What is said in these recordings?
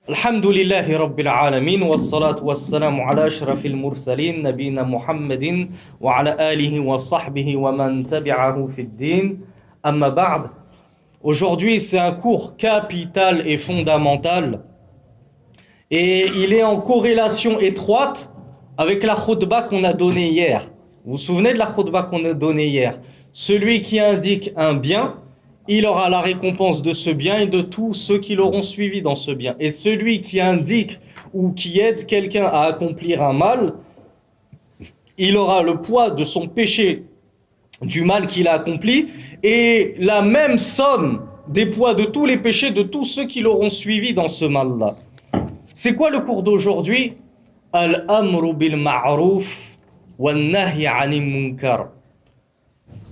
الحمد لله رب العالمين والصلاة والسلام على أشرف المرسلين نبينا محمد وعلى آله وصحبه ومن تبعه في الدين أما بعد. Aujourd'hui, c'est un cours capital et fondamental et il est en corrélation étroite avec la khutba qu'on a donnée hier. Vous vous souvenez de la khutba qu'on a donnée hier? Celui qui indique un bien, il aura la récompense de ce bien et de tous ceux qui l'auront suivi dans ce bien. Et celui qui indique ou qui aide quelqu'un à accomplir un mal, il aura le poids de son péché, du mal qu'il a accompli, et la même somme des poids de tous les péchés de tous ceux qui l'auront suivi dans ce mal-là. C'est quoi le cours d'aujourd'hui? Al-amru bil ma'ruf wa nahy 'anil munkar.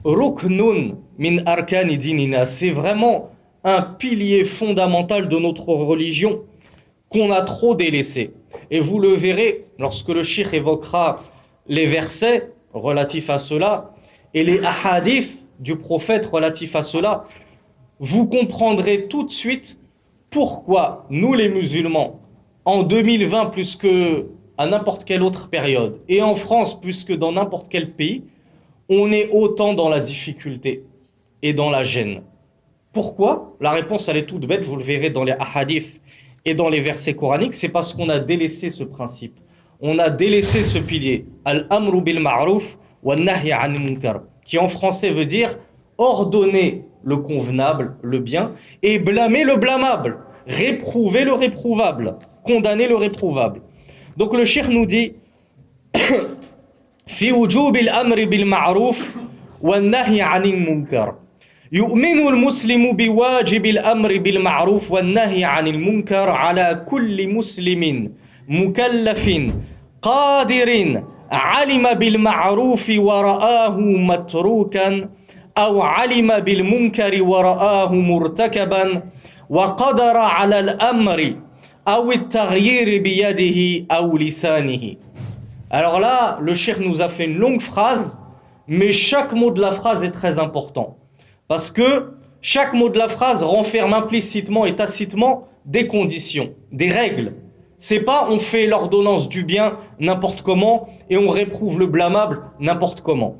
Ruknun min arkani dinina, c'est vraiment un pilier fondamental de notre religion qu'on a trop délaissé. Et vous le verrez lorsque le cheikh évoquera les versets relatifs à cela et les hadiths du prophète relatifs à cela, vous comprendrez tout de suite pourquoi nous les musulmans, en 2020 plus que à n'importe quelle autre période, et en France plus que dans n'importe quel pays, on est autant dans la difficulté et dans la gêne. Pourquoi? La réponse, elle est toute bête, vous le verrez dans les hadiths et dans les versets coraniques, c'est parce qu'on a délaissé ce principe. On a délaissé ce pilier, al-amru bil ma'ruf wa nahy 'anil munkar, qui en français veut dire ordonner le convenable, le bien, et blâmer le blâmable, réprouver le réprouvable, condamner le réprouvable. Donc le cheikh nous dit في وجوب الأمر بالمعروف والنهي عن المنكر. يؤمن المسلم بواجب الأمر بالمعروف والنهي عن المنكر على كل مسلم مكلف قادر علم بالمعروف ورآه متروكا أو علم بالمنكر ورآه مرتكبا وقدر على الأمر أو التغيير بيده أو لسانه. Alors là, le cheikh nous a fait une longue phrase, mais chaque mot de la phrase est très important. Parce que chaque mot de la phrase renferme implicitement et tacitement des conditions, des règles. C'est pas on fait l'ordonnance du bien n'importe comment et on réprouve le blâmable n'importe comment.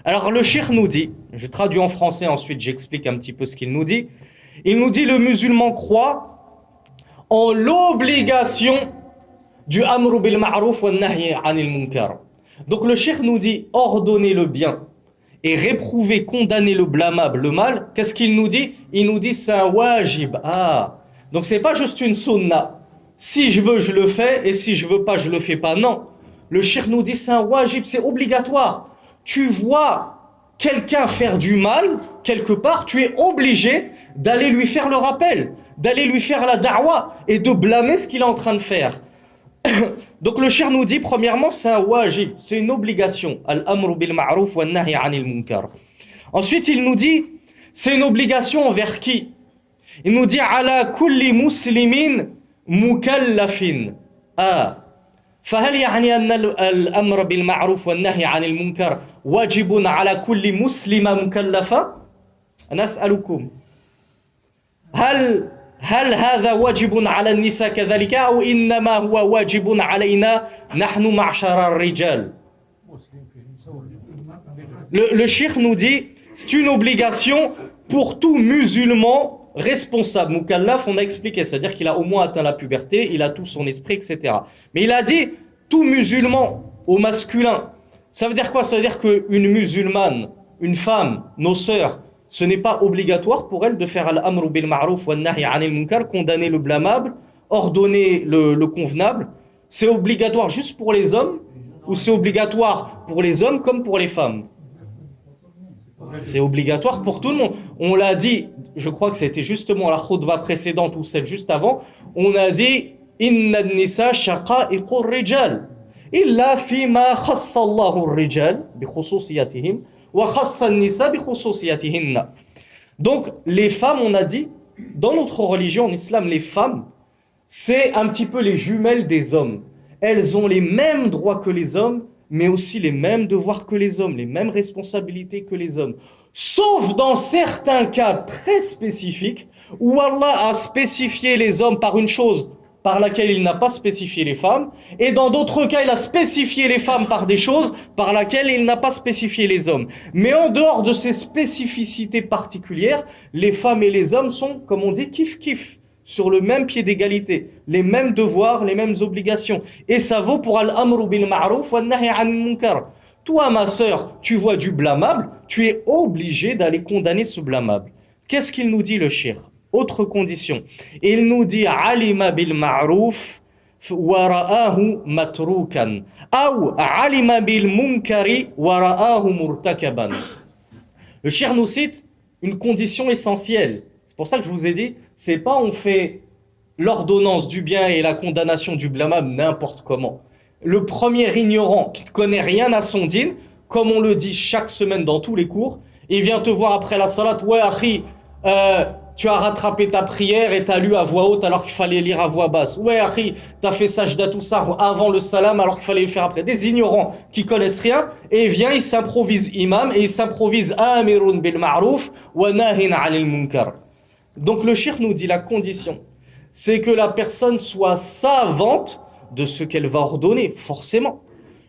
Alors le cheikh nous dit, je traduis en français, ensuite j'explique un petit peu ce qu'il nous dit. Il nous dit le musulman croit en l'obligation du amru bil ma'ruf wa nahy 'anil munkar. Donc le cheikh nous dit ordonner le bien et réprouver, condamner le blâmable, le mal. Qu'est-ce qu'il nous dit? Il nous dit c'est un wajib. Ah, donc c'est pas juste une sunna. Si je veux, je le fais, et si je veux pas, je le fais pas. Non, le cheikh nous dit c'est un wajib, c'est obligatoire. Tu vois quelqu'un faire du mal quelque part, tu es obligé d'aller lui faire le rappel, d'aller lui faire la da'wa et de blâmer ce qu'il est en train de faire. Donc le cheikh nous dit premièrement c'est un wajib, c'est une obligation, al-amru bil ma'ruf wa nahy 'anil munkar. Ensuite il nous dit c'est une obligation envers qui? Il nous dit ala kulli muslimin mukallafin. Ah, فهل يعني أن الأمر بالمعروف والنهي عن المنكر واجب على كل مسلمة مكلفة؟ أنا أسألكم هل هذا واجب على النساء كذلك أو إنما هو واجب علينا نحن معشر الرجال؟ Le cheikh nous dit c'est une obligation pour tout musulman responsable. Mukallaf, on a expliqué, c'est-à-dire qu'il a au moins atteint la puberté, il a tout son esprit, etc. Mais il a dit tout musulman au masculin. Ça veut dire quoi? Ça veut dire qu'une musulmane, une femme, nos sœurs, ce n'est pas obligatoire pour elle de faire al-amru bil ma'ruf wa nahy 'anil munkar, condamner le blâmable, ordonner le convenable. C'est obligatoire juste pour les hommes ou c'est obligatoire pour les hommes comme pour les femmes? C'est obligatoire pour tout le monde. On l'a dit, je crois que c'était justement la khutba précédente ou celle juste avant, on a dit inna an-nisa shaqa'iqur rijal illa fima khassa Allahu ar-rijal bi khususiyatihim. Donc les femmes, on a dit, dans notre religion en islam, les femmes, c'est un petit peu les jumelles des hommes. Elles ont les mêmes droits que les hommes, mais aussi les mêmes devoirs que les hommes, les mêmes responsabilités que les hommes. Sauf dans certains cas très spécifiques, où Allah a spécifié les hommes par une chose par laquelle il n'a pas spécifié les femmes, et dans d'autres cas, il a spécifié les femmes par des choses par laquelle il n'a pas spécifié les hommes. Mais en dehors de ces spécificités particulières, les femmes et les hommes sont, comme on dit, kiff-kiff, sur le même pied d'égalité, les mêmes devoirs, les mêmes obligations. Et ça vaut pour al-amru bil ma'ruf wa nahy 'anil munkar. Toi, ma sœur, tu vois du blâmable, tu es obligé d'aller condamner ce blâmable. Qu'est-ce qu'il nous dit le cheikh? Autre condition. Il nous dit alima bil ma'ruf wa ra'ahu matrukan ou alima bil munkari wa ra'ahu murtakaban. Le cheikh nous cite une condition essentielle. C'est pour ça que je vous ai dit, c'est pas on fait l'ordonnance du bien et la condamnation du blâmable n'importe comment. Le premier ignorant qui ne connaît rien à son dîn, comme on le dit chaque semaine dans tous les cours, il vient te voir après la salat, ouais, akhi, tu as rattrapé ta prière et t'as lu à voix haute alors qu'il fallait lire à voix basse. Ouais, akhi, t'as fait sajdatou sahw avant le salam alors qu'il fallait le faire après. Des ignorants qui connaissent rien, et il vient, il s'improvise imam et il s'improvise amirun bil ma'ruf wa nahin 'anil munkar. Donc le cheikh nous dit la condition, c'est que la personne soit savante de ce qu'elle va ordonner, forcément.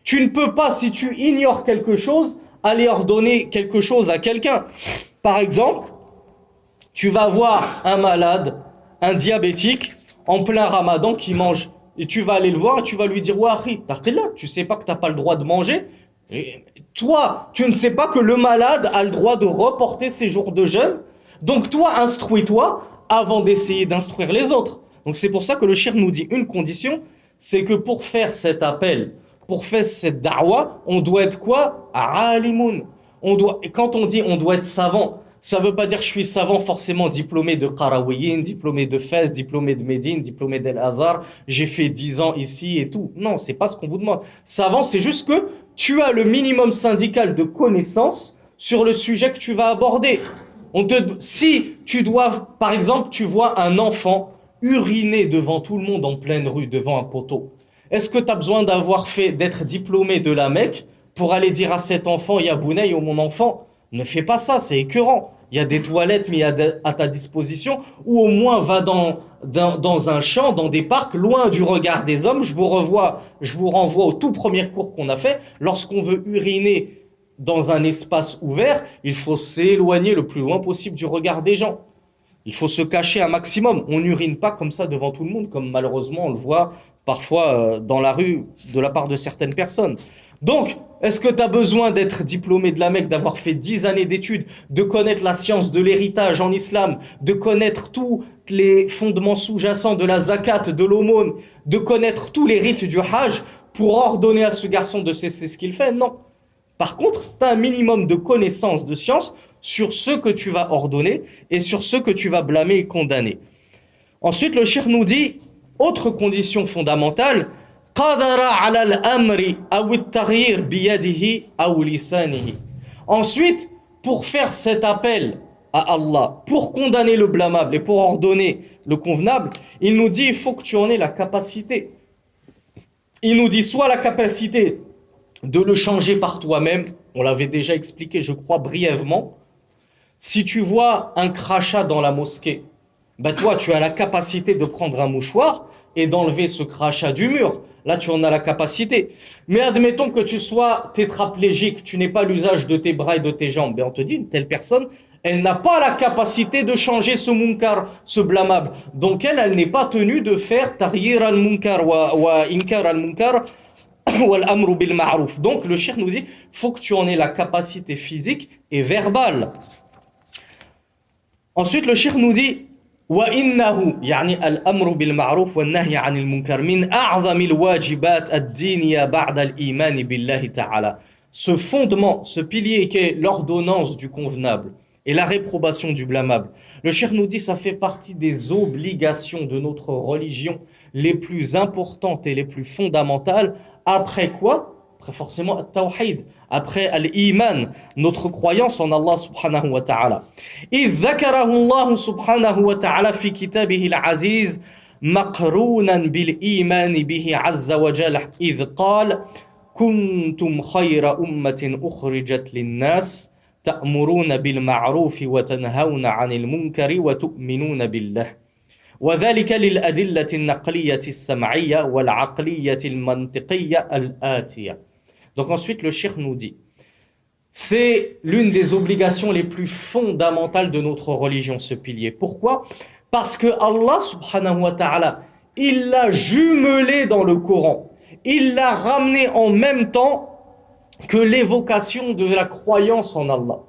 Tu ne peux pas, si tu ignores quelque chose, aller ordonner quelque chose à quelqu'un. Par exemple, tu vas voir un malade, un diabétique, en plein ramadan qui mange, et tu vas aller le voir et tu vas lui dire « Wahi, taqillah, tu sais pas que t'as pas le droit de manger ?» Et toi, tu ne sais pas que le malade a le droit de reporter ses jours de jeûne. Donc toi, instruis-toi avant d'essayer d'instruire les autres. Donc c'est pour ça que le cheikh nous dit une condition, c'est que pour faire cet appel, pour faire cette da'wa, on doit être quoi? Alimoun. Quand on dit on doit être savant, ça veut pas dire je suis savant forcément diplômé de Qarawiyyin, diplômé de Fès, diplômé de Médine, diplômé d'El Azhar, j'ai fait 10 ans ici et tout. Non, c'est pas ce qu'on vous demande. Savant, c'est juste que tu as le minimum syndical de connaissances sur le sujet que tu vas aborder. Si tu dois, par exemple, tu vois un enfant uriner devant tout le monde en pleine rue, devant un poteau, est-ce que tu as besoin d'être diplômé de la Mecque pour aller dire à cet enfant, ya Bounaï, ou mon enfant, ne fais pas ça, c'est écœurant. Il y a des toilettes mis à ta disposition, ou au moins va dans un champ, dans des parcs, loin du regard des hommes. Je vous renvoie au tout premier cours qu'on a fait. Lorsqu'on veut uriner dans un espace ouvert, il faut s'éloigner le plus loin possible du regard des gens. Il faut se cacher un maximum. On n'urine pas comme ça devant tout le monde, comme malheureusement on le voit parfois dans la rue de la part de certaines personnes. Donc, est-ce que tu as besoin d'être diplômé de la Mecque, d'avoir fait 10 années d'études, de connaître la science de l'héritage en islam, de connaître tous les fondements sous-jacents de la zakat, de l'aumône, de connaître tous les rites du hajj pour ordonner à ce garçon de cesser ce qu'il fait? Non. Par contre, tu as un minimum de connaissances, de science sur ce que tu vas ordonner et sur ce que tu vas blâmer et condamner. Ensuite, le cheikh nous dit, autre condition fondamentale, ensuite, pour faire cet appel à Allah, pour condamner le blâmable et pour ordonner le convenable, il nous dit, il faut que tu en aies la capacité. Il nous dit soit la capacité de le changer par toi-même, on l'avait déjà expliqué, je crois, brièvement. Si tu vois un crachat dans la mosquée, toi, tu as la capacité de prendre un mouchoir et d'enlever ce crachat du mur. Là, tu en as la capacité. Mais admettons que tu sois tétraplégique, tu n'aies pas l'usage de tes bras et de tes jambes. On te dit, une telle personne, elle n'a pas la capacité de changer ce munkar, ce blâmable. Donc elle n'est pas tenue de faire taryir al-munkar wa inkar al-munkar wa al-amru bil ma'ruf. Donc le cheikh nous dit, faut que tu en aies la capacité physique et verbale. Ensuite, le cheikh nous dit, وإنه يعني الأمر بالمعروف والنهي عن المنكر من أعظم الواجبات الدينية بعد الإيمان بالله تعالى. Ce fondement, ce pilier qui est l'ordonnance du convenable et la réprobation du blâmable. Le cheikh nous dit ça fait partie des obligations de notre religion les plus importantes et les plus fondamentales. Après quoi? Après forcément al-tawhid, après al-iman, notre croyance en Allah subhanahu wa ta'ala. إذ ذكره الله سبحانه وتعالى في كتابه العزيز مقرونا بالإيمان به عز وجل إذ قال كنتم خير أمة أخرجت للناس تأمرون بالمعروف وتنهون عن المنكر وتؤمنون بالله وذلك للأدلة النقلية السمعية والعقلية المنطقية الآتية. Donc ensuite le cheikh nous dit, c'est l'une des obligations les plus fondamentales de notre religion, ce pilier. Pourquoi? Parce que Allah subhanahu wa ta'ala, il l'a jumelé dans le Coran. Il l'a ramené en même temps que l'évocation de la croyance en Allah.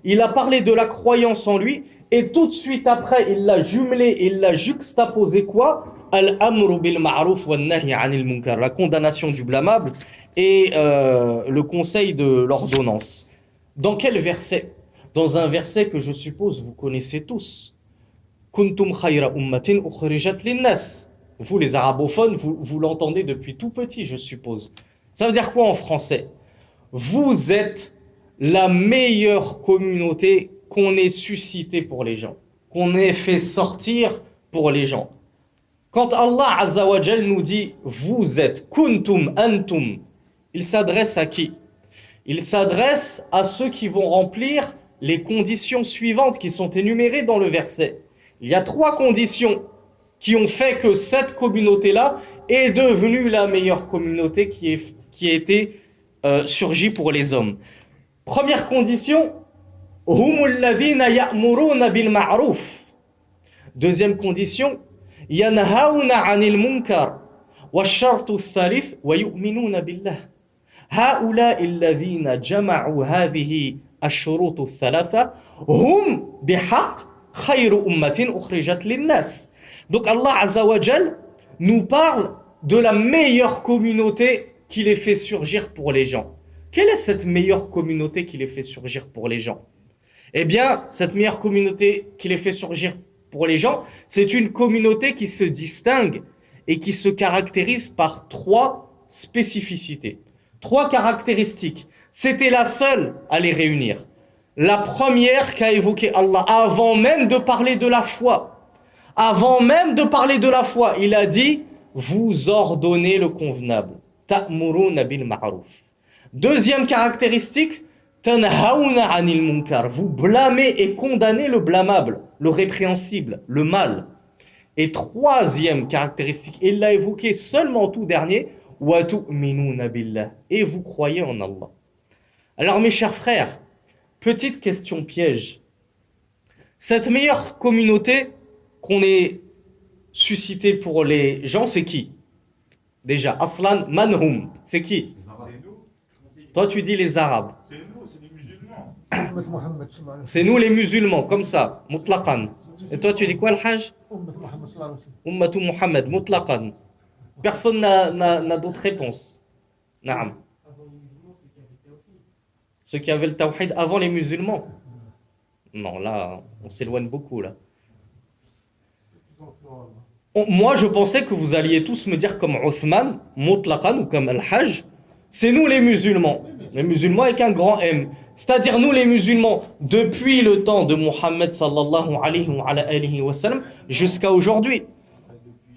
Il a parlé de la croyance en lui et tout de suite après, il l'a jumelé, il l'a juxtaposé quoi? Al-amru bil ma'ruf wa nahi anil munkar, la condamnation du blâmable et le conseil de l'ordonnance. Dans quel verset? Dans un verset que je suppose vous connaissez tous. Kuntum khayra ummatin ukhrijat linnas. Vous les arabophones, vous l'entendez depuis tout petit, je suppose. Ça veut dire quoi en français? Vous êtes la meilleure communauté qu'on ait suscitée pour les gens, qu'on ait fait sortir pour les gens. Quand Allah Azza wa Jal nous dit vous êtes, kuntum antum, il s'adresse à qui? Il s'adresse à ceux qui vont remplir les conditions suivantes qui sont énumérées dans le verset. Il y a 3 conditions qui ont fait que cette communauté-là est devenue la meilleure communauté qui a été surgie pour les hommes. Première condition, humul ladhina ya'muruna bil ma'ruf. Deuxième condition, yanhauna 'anil munkar. Wash-shartu ath-thalith wa yu'minuna billah. هؤلاء الذين جمعوا هذه الشروط الثلاثة هم بحق خير أمة أخرجت للناس. Donc Allah Azza wa Jal nous parle de la meilleure communauté qu'il ait fait surgir pour les gens. Quelle est cette meilleure communauté qu'il ait fait surgir pour les gens? Eh bien, cette meilleure communauté qu'il ait fait surgir pour les gens, c'est une communauté qui se distingue et qui se caractérise par 3 spécificités. 3 caractéristiques. C'était la seule à les réunir. La première qu'a évoqué Allah avant même de parler de la foi. Avant même de parler de la foi, il a dit vous ordonnez le convenable. Ta'muruna bil ma'ruf. Deuxième caractéristique, tanhauna 'anil munkar. Vous blâmez et condamnez le blâmable, le répréhensible, le mal. Et troisième caractéristique, il l'a évoqué seulement tout dernier, wa tu'minuna billah. Et vous croyez en Allah. Alors mes chers frères, petite question piège. Cette meilleure communauté qu'on ait suscitée pour les gens, c'est qui? Déjà, Aslan Manhum, c'est qui? Toi tu dis les Arabes. C'est nous, c'est les musulmans. C'est nous les musulmans, comme ça, mutlaqan. Et toi tu dis quoi, Al-Hajj? Ummatu Muhammad, mutlaqan. Personne n'a d'autre réponse. Naam. Ceux qui avaient le tawhid avant les musulmans. Non, là, on s'éloigne beaucoup, là. Moi, je pensais que vous alliez tous me dire comme Uthman, mutlaqan, ou comme Al-Hajj, c'est nous les musulmans. Les musulmans avec un grand M. C'est-à-dire nous les musulmans, depuis le temps de Muhammad sallallahu alayhi wa sallam, jusqu'à aujourd'hui.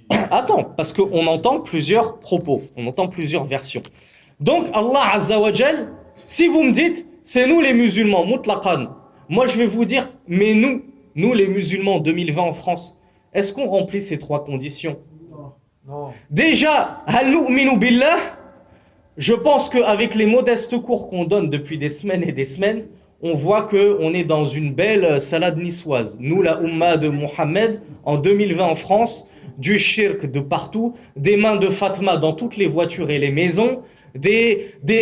Attends, parce qu'on entend plusieurs propos, on entend plusieurs versions. Donc Allah Azza wa Jal, si vous me dites, c'est nous les musulmans, mutlaqan, moi je vais vous dire, mais nous les musulmans 2020 en France, est-ce qu'on remplit ces 3 conditions? Non. Déjà, hal nu'minu billah, je pense qu'avec les modestes cours qu'on donne depuis des semaines et des semaines, on voit qu'on est dans une belle salade niçoise. Nous, la Ummah de Mohammed, en 2020 en France, du shirk de partout, des mains de Fatma dans toutes les voitures et les maisons,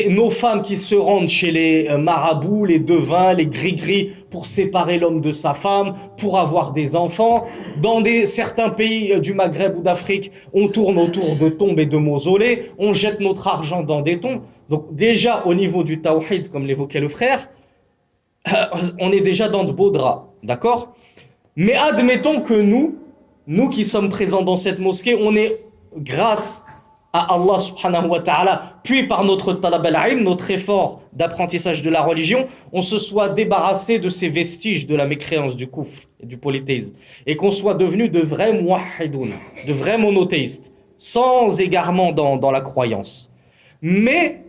nos femmes qui se rendent chez les marabouts, les devins, les gris-gris pour séparer l'homme de sa femme, pour avoir des enfants. Dans certains pays du Maghreb ou d'Afrique, on tourne autour de tombes et de mausolées, on jette notre argent dans des tombes. Donc déjà au niveau du tawhid, comme l'évoquait le frère, on est déjà dans de beaux draps, d'accord? Mais admettons que nous qui sommes présents dans cette mosquée, on est grâce à Allah subhanahu wa ta'ala, puis par notre talab al-ilm, notre effort d'apprentissage de la religion, on se soit débarrassé de ces vestiges de la mécréance, du kufr et du polythéisme, et qu'on soit devenu de vrais muwahhidoun, de vrais monothéistes, sans égarement dans la croyance. Mais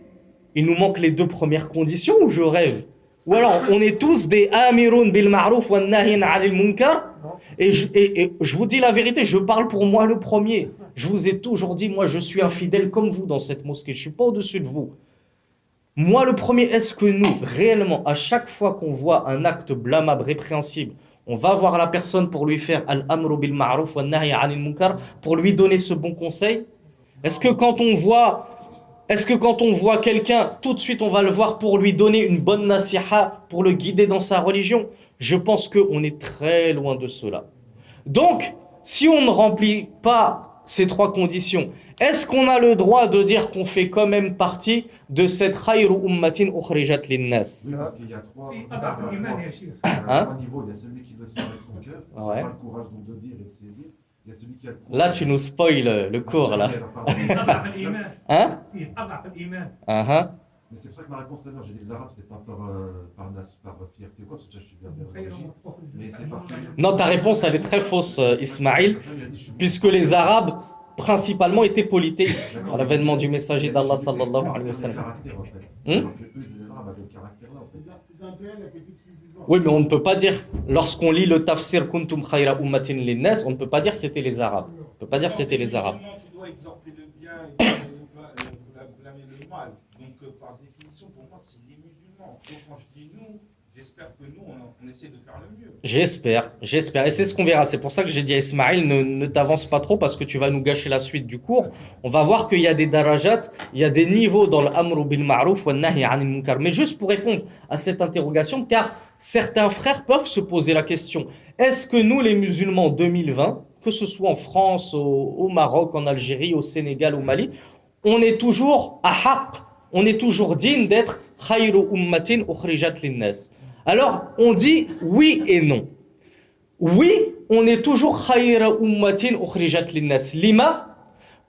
il nous manque les 2 premières conditions, ou je rêve? Ou alors on est tous des amirun bil ma'ruf wa nahin 'anil munkar, Et je vous dis la vérité, je parle pour moi le premier. Je vous ai toujours dit, moi je suis un fidèle comme vous dans cette mosquée, je ne suis pas au-dessus de vous. Moi le premier, est-ce que nous, réellement, à chaque fois qu'on voit un acte blâmable, répréhensible, on va voir la personne pour lui faire al-amru bil ma'ruf wa nahy 'anil munkar, pour lui donner ce bon conseil? Est-ce que quand on voit quelqu'un, tout de suite on va le voir pour lui donner une bonne nasiha, pour le guider dans sa religion? Je pense qu'on est très loin de cela. Donc, si on ne remplit pas ces trois conditions, est-ce qu'on a le droit de dire qu'on fait quand même partie de cette khayru ummatin ukhrijat linnas? Oui, parce qu'il y a trois niveaux. Il y a celui qui veut se avec son cœur, qui n'a pas le courage donc de dire et de saisir. Il y a celui qui a le courage. Là, tu nous spoil le cours, là. Hein? Mais c'est pour ça que ma réponse tout à l'heure, j'ai dit les Arabes, c'est pas par fierté ou quoi, parce que je suis bien d'origine. Mais c'est parce que. Non, ta réponse, elle est très fausse, Ismaïl, puisque les Arabes, principalement, étaient polythéistes à l'avènement du messager d'Allah, sallallahu alayhi wa sallam. Oui, mais on ne peut pas dire, lorsqu'on lit le tafsir Kuntum khayra ummatin linnas, on ne peut pas dire c'était les Arabes. On ne peut pas dire c'était les Arabes. Tu dois exhorter le bien et blâmer le mal. Donc, par définition, pour moi, c'est les musulmans. Donc, quand je dis nous, j'espère que nous, on essaie de faire le mieux. J'espère. Et c'est ce qu'on verra. C'est pour ça que j'ai dit à Ismaïl, ne t'avance pas trop parce que tu vas nous gâcher la suite du cours. On va voir qu'il y a des darajat, il y a des niveaux dans l'amru bil ma'ruf wa nahy 'anil munkar. Mais juste pour répondre à cette interrogation, car certains frères peuvent se poser la question, est-ce que nous, les musulmans 2020, que ce soit en France, au Maroc, en Algérie, au Sénégal, au Mali, on est toujours à haqq, on est toujours digne d'être khayru ummatin ukhrijat linnas? Alors, on dit oui et non. Oui, on est toujours khayra ummatin ukhrijat linnas. Lima,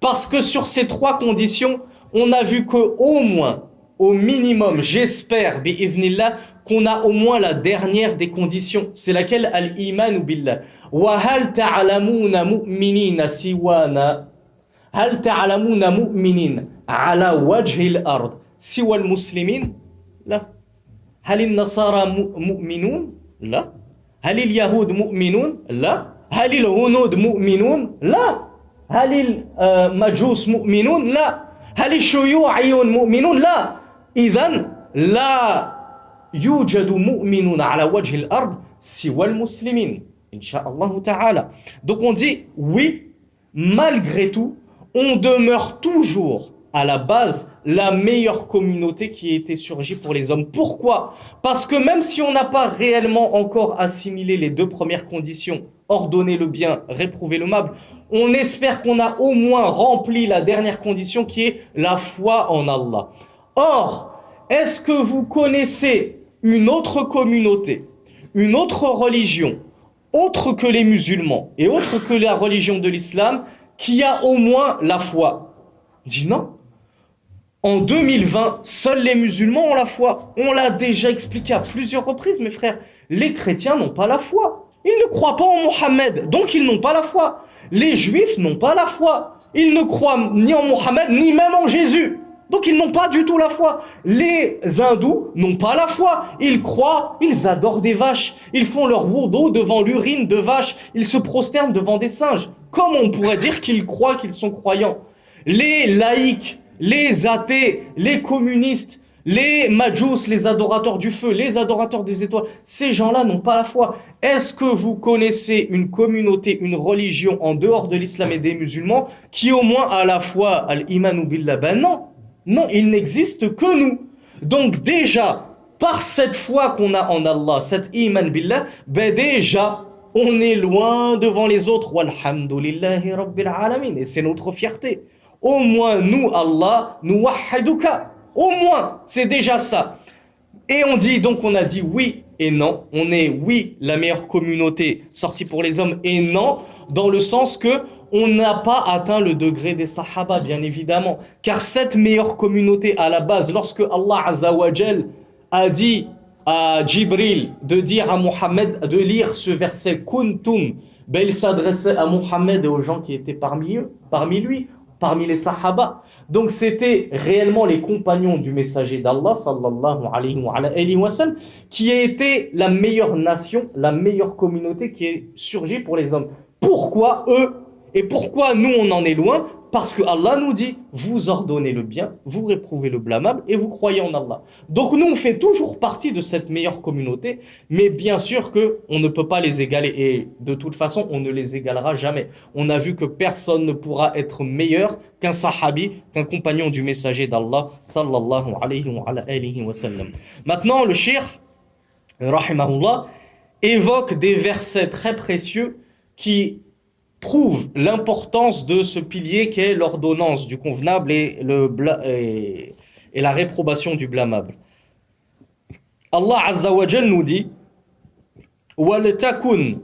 parce que sur ces trois conditions, on a vu qu'au moins, au minimum, j'espère, bi'iznillah, qu'on a au moins la dernière des conditions. C'est laquelle? Al-iman billah. Wa hal ta'lamuna mu'minina siwana. Hal ta'lamuna mu'minin ala wajhi al-ard siwa al-muslimin? La. هل النصارى مؤمنون؟ لا. هل اليهود مؤمنون؟ لا. هل الهنود مؤمنون؟ لا. هل المجوس مؤمنون؟ لا. هل الشيوعيون مؤمنون؟ لا. إذن لا يوجد مؤمن على وجه الأرض سوى المسلمين إن شاء الله تعالى. Donc on dit oui, malgré tout, on demeure toujours à la base, la meilleure communauté qui a été surgie pour les hommes. Pourquoi? Parce que même si on n'a pas réellement encore assimilé les deux premières conditions, ordonner le bien, réprouver le mal, on espère qu'on a au moins rempli la dernière condition qui est la foi en Allah. Or, est-ce que vous connaissez une autre communauté, une autre religion, autre que les musulmans et autre que la religion de l'islam, qui a au moins la foi? Dis non. En 2020, seuls les musulmans ont la foi. On l'a déjà expliqué à plusieurs reprises, mes frères. Les chrétiens n'ont pas la foi. Ils ne croient pas en Mohammed, donc ils n'ont pas la foi. Les juifs n'ont pas la foi. Ils ne croient ni en Mohammed, ni même en Jésus. Donc ils n'ont pas du tout la foi. Les hindous n'ont pas la foi. Ils croient, ils adorent des vaches. Ils font leur wudu devant l'urine de vache. Ils se prosternent devant des singes. Comment on pourrait dire qu'ils croient qu'ils sont croyants? Les laïcs, les athées, les communistes, les majous, les adorateurs du feu, les adorateurs des étoiles, ces gens-là n'ont pas la foi. Est-ce que vous connaissez une communauté, une religion en dehors de l'islam et des musulmans qui au moins a la foi, al-imanu billah? Ben non, non, il n'existe que nous. Donc déjà, par cette foi qu'on a en Allah, cette iman billah, ben déjà, on est loin devant les autres. Walhamdulillahi rabbil alamin. Et c'est notre fierté. Au moins, nous, Allah, nous wahhaduka. Au moins, c'est déjà ça. Et on dit, donc on a dit oui et non. On est oui, la meilleure communauté sortie pour les hommes, et non, dans le sens que on n'a pas atteint le degré des sahaba, bien évidemment. Car cette meilleure communauté, à la base, lorsque Allah Azzawajal a dit à Jibril de dire à Mohammed, de lire ce verset Kuntum, ben il s'adressait à Mohammed et aux gens qui étaient parmi lui. parmi les sahaba. Donc c'était réellement les compagnons du messager d'Allah sallallahu alayhi wa sallam qui a été la meilleure nation, la meilleure communauté qui est surgie pour les hommes. Pourquoi eux et pourquoi nous on en est loin? Parce que Allah nous dit, vous ordonnez le bien, vous réprouvez le blâmable et vous croyez en Allah. Donc nous on fait toujours partie de cette meilleure communauté, mais bien sûr que on ne peut pas les égaler et de toute façon on ne les égalera jamais. On a vu que personne ne pourra être meilleur qu'un sahabi, qu'un compagnon du messager d'Allah sallallahu alayhi wa sallam. Maintenant le cheikh rahimahullah évoque des versets très précieux qui prouve l'importance de ce pilier qu'est l'ordonnance du convenable et la réprobation du blâmable. Allah Azza wa Jal nous dit وَلْتَكُنْ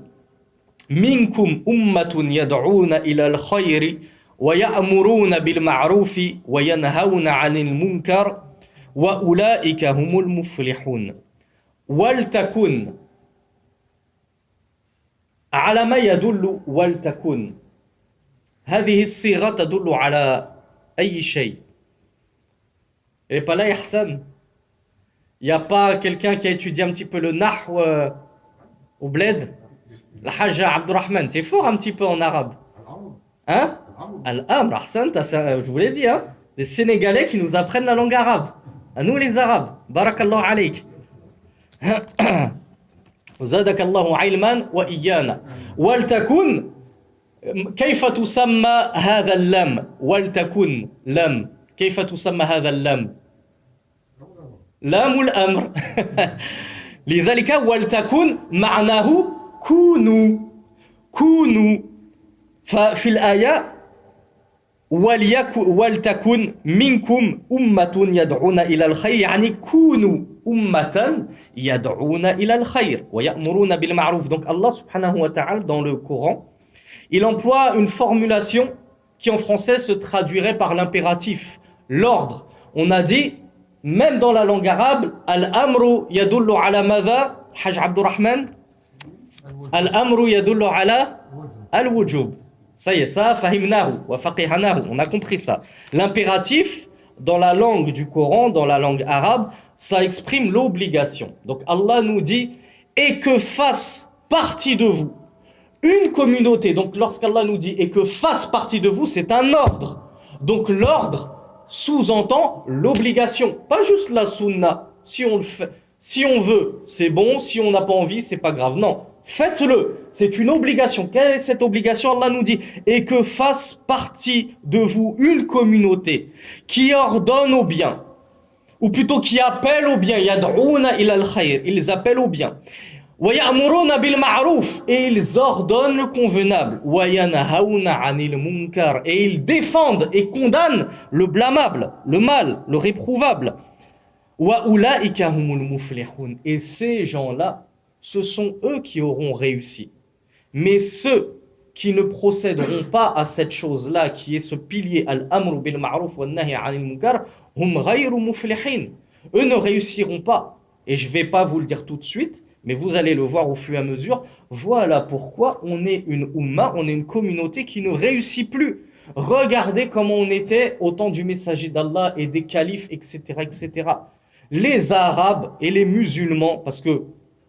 مِنْكُمْ أُمَّةٌ يَدْعُونَ إِلَى الْخَيْرِ وَيَأْمُرُونَ بِالْمَعْرُوفِ وَيَنْهَوْنَ عَنِ الْمُنْكَرِ وَأُولَئِكَ هُمُ الْمُفْلِحُونَ وَلْتَكُنْ على ما يدل ولتكن هذه الصيغة تدل على أي شيء. Elle n'est pas là, Yahsan. Il n'y a pas quelqu'un qui a étudié un petit peu le nahw au bled? La Hajja Abdurrahman, t'es fort un petit peu en arabe. Hein? Al-Amr, Ahsan, je vous l'ai dit, hein? Les Sénégalais qui nous apprennent la langue arabe. À nous les Arabes. Barakallahu alayk. زادك الله علما وإيانا ولتكن كيف تسمى هذا اللام ولتكن لام كيف تسمى هذا اللام لام الأمر لذلك ولتكن معناه كونوا ففي الآية ولتكن منكم أمة يدعون إلى الخير يعني كونوا أمة يدعون إلى الخير ويأمرون بالمعروف. Donc Allah subhanahu wa ta'ala dans le Coran, il emploie une formulation qui en français se traduirait par l'impératif, l'ordre. On a dit, même dans la langue arabe, al-amru yadullu ala madha, Hajj Abdurrahman? Al-amru yadullu ala al-wujub. Ça y est, ça, fahimnahu wa faqihanahu, on a compris ça. L'impératif, dans la langue du Coran, dans la langue arabe, ça exprime l'obligation. Donc Allah nous dit, et que fasse partie de vous une communauté. Donc lorsqu'Allah nous dit, et que fasse partie de vous, c'est un ordre. Donc l'ordre sous-entend l'obligation, pas juste la sunna. Si on le fait, si on veut, c'est bon, si on n'a pas envie, c'est pas grave. Non. Faites-le, c'est une obligation. Quelle est cette obligation? Allah nous dit, et que fasse partie de vous une communauté qui ordonne au bien, ou plutôt qui appelle au bien. Yad'ouna ila al-khayr, ils appellent au bien. Wa ya'muruna bil ma'ruf, et ils ordonnent le convenable. Wa yanhauna 'anil munkar, et ils défendent et condamnent le blâmable, le mal, le réprouvable. Wa ulaika humul muflihun, et ces gens-là, ce sont eux qui auront réussi. Mais ceux qui ne procéderont pas à cette chose-là, qui est ce pilier, al-amru bil ma'ruf wa nahy 'anil munkar, hum ghayru muflihin. Eux ne réussiront pas. Et je ne vais pas vous le dire tout de suite, mais vous allez le voir au fur et à mesure. Voilà pourquoi on est une umma, on est une communauté qui ne réussit plus. Regardez comment on était au temps du messager d'Allah et des califes, etc., etc. Les Arabes et les musulmans, parce que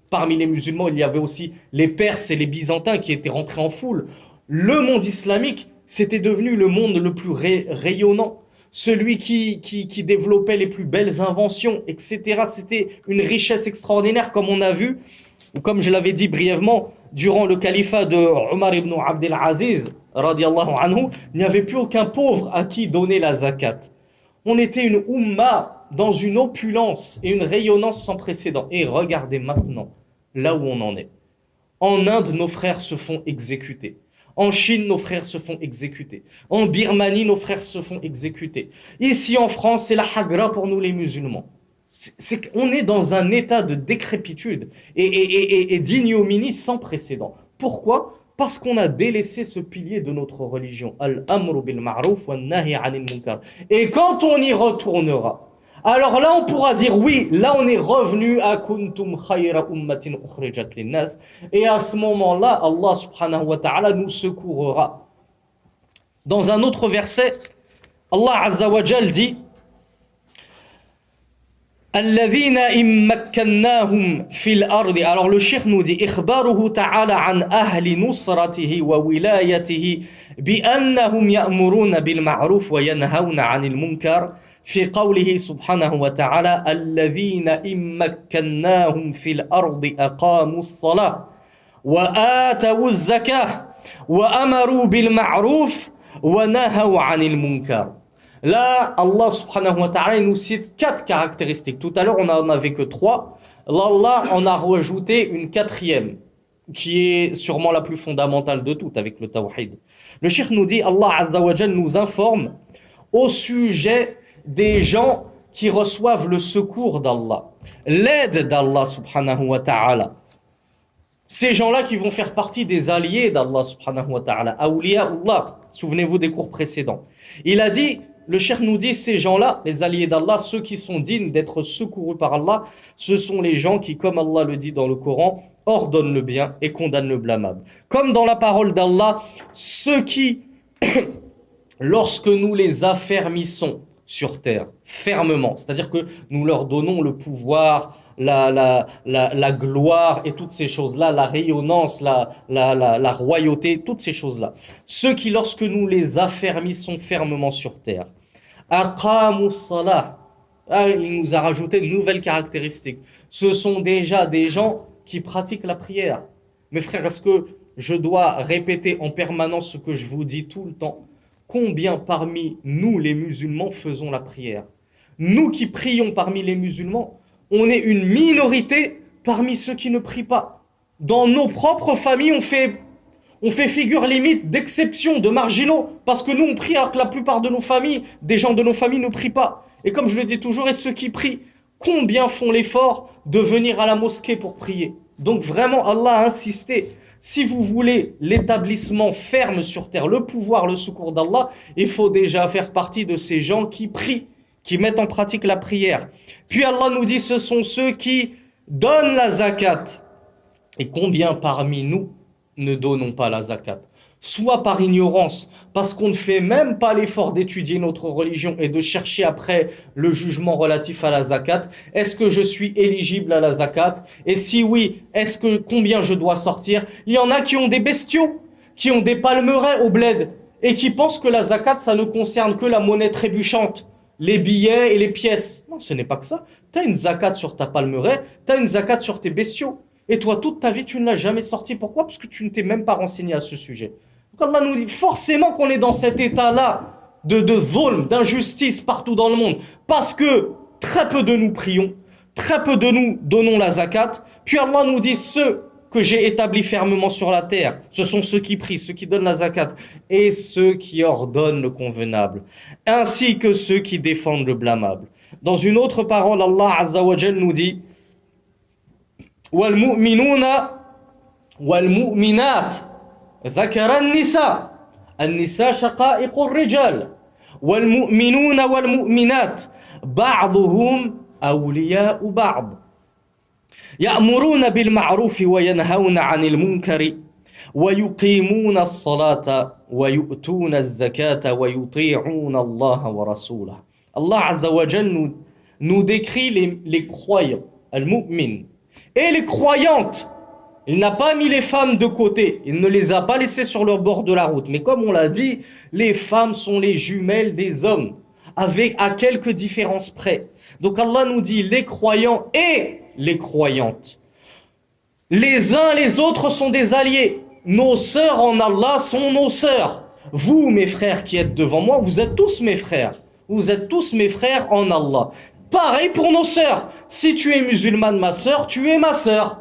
parmi les musulmans, il y avait aussi les Perses et les Byzantins qui étaient rentrés en foule. Le monde islamique, c'était devenu le monde le plus rayonnant, celui qui développait les plus belles inventions, etc. C'était une richesse extraordinaire, comme on a vu, ou comme je l'avais dit brièvement, durant le califat de Omar ibn Abdel Aziz, radiallahu anhu, il n'y avait plus aucun pauvre à qui donner la zakat. On était une umma dans une opulence et une rayonnance sans précédent. Et regardez maintenant là où on en est. En Inde, nos frères se font exécuter. En Chine, nos frères se font exécuter. En Birmanie, nos frères se font exécuter. Ici en France, c'est la hagra pour nous les musulmans. On est dans un état de décrépitude et d'ignominie sans précédent. Pourquoi? Parce qu'on a délaissé ce pilier de notre religion. Al-amru bil ma'ruf wa nahy 'anil munkar. Et quand on y retournera, alors là on pourra dire oui, là on est revenu à kuntum khayra ummatin ukhrijat linnas, et à ce moment-là Allah subhanahu wa ta'ala nous secourra. Dans un autre verset, Allah Azza wa Jal dit الذين إن مكناهم في الأرض. Alors le cheikh nous dit إخباره تعالى عن أهل نصرته وولايته بأنهم يأمرون بالمعروف وينهون عن المنكر في قوله سبحانه وتعالى الذين إن مكناهم في الأرض أقاموا الصلاة وآتوا الزكاة وأمروا بالمعروف ونهوا عن المنكر. Là, Allah subhanahu wa ta'ala nous cite 4 caractéristiques. Tout à l'heure, on n'en avait que 3. Là, Allah en a rajouté une 4e, qui est sûrement la plus fondamentale de toutes avec le tawhid. Le cheikh nous dit, Allah Azza wa Jal nous informe au sujet des gens qui reçoivent le secours d'Allah, l'aide d'Allah subhanahu wa ta'ala. Ces gens-là qui vont faire partie des alliés d'Allah subhanahu wa ta'ala, awliya'ullah, souvenez-vous des cours précédents. Il a dit, le cheikh nous dit, ces gens-là, les alliés d'Allah, ceux qui sont dignes d'être secourus par Allah, ce sont les gens qui, comme Allah le dit dans le Coran, ordonnent le bien et condamnent le blâmable. Comme dans la parole d'Allah, ceux qui, lorsque nous les affermissons sur terre, fermement, c'est-à-dire que nous leur donnons le pouvoir, la gloire et toutes ces choses-là, la rayonnance, la royauté, toutes ces choses-là. Ceux qui, lorsque nous les affermissons fermement sur terre, aqamu salah, il nous a rajouté une nouvelle caractéristique. Ce sont déjà des gens qui pratiquent la prière. Mes frères, est-ce que je dois répéter en permanence ce que je vous dis tout le temps? Combien parmi nous, les musulmans, faisons la prière? Nous qui prions parmi les musulmans, on est une minorité parmi ceux qui ne prient pas. Dans nos propres familles, on fait figure limite d'exception, de marginaux, parce que nous on prie alors que la plupart de nos familles, des gens de nos familles ne prient pas. Et comme je le dis toujours, et ceux qui prient, combien font l'effort de venir à la mosquée pour prier? Donc vraiment, Allah a insisté. Si vous voulez l'établissement ferme sur terre, le pouvoir, le secours d'Allah, il faut déjà faire partie de ces gens qui prient, qui mettent en pratique la prière. Puis Allah nous dit, ce sont ceux qui donnent la zakat. Et combien parmi nous ne donnons pas la zakat? Soit par ignorance, parce qu'on ne fait même pas l'effort d'étudier notre religion et de chercher après le jugement relatif à la zakat. Est-ce que je suis éligible à la zakat? Et si oui, combien je dois sortir? Il y en a qui ont des bestiaux, qui ont des palmeraies au bled, et qui pensent que la zakat, ça ne concerne que la monnaie trébuchante, les billets et les pièces. Non, ce n'est pas que ça. Tu as une zakat sur ta palmeraie, tu as une zakat sur tes bestiaux. Et toi, toute ta vie, tu ne l'as jamais sorti. Pourquoi? Parce que tu ne t'es même pas renseigné à ce sujet. Donc Allah nous dit forcément qu'on est dans cet état-là de zulm, d'injustice partout dans le monde. Parce que très peu de nous prions, très peu de nous donnons la zakat. Puis Allah nous dit ceux que j'ai établis fermement sur la terre, ce sont ceux qui prient, ceux qui donnent la zakat, et ceux qui ordonnent le convenable, ainsi que ceux qui défendent le blâmable. Dans une autre parole, Allah Azza wa Jal nous dit وَالْمُؤْمِنُونَ وَالْمُؤْمِنَاتِ ذَكَرَ النِّسَاءِ النِّسَاء شَقَائِقُ الرِّجَالِ وَالْمُؤْمِنُونَ وَالْمُؤْمِنَاتِ بَعْضُهُمْ أَوْلِيَاءُ بَعْضٍ يأمرون بالمعروف وينهون عن المنكر ويقيمون الصلاة ويؤتون الزكاة ويطيعون الله ورسوله. Allah Azza wa Jal nous décrit les croyants, al-mu'min, et les croyantes. Il n'a pas mis les femmes de côté, il ne les a pas laissées sur le bord de la route. Mais comme on l'a dit, les femmes sont les jumelles des hommes, à quelques différences près. Donc Allah nous dit les croyants et les croyantes. Les uns les autres sont des alliés. Nos sœurs en Allah sont nos sœurs. Vous, mes frères qui êtes devant moi, vous êtes tous mes frères. Vous êtes tous mes frères en Allah. Pareil pour nos sœurs. Si tu es musulmane, ma sœur, tu es ma sœur.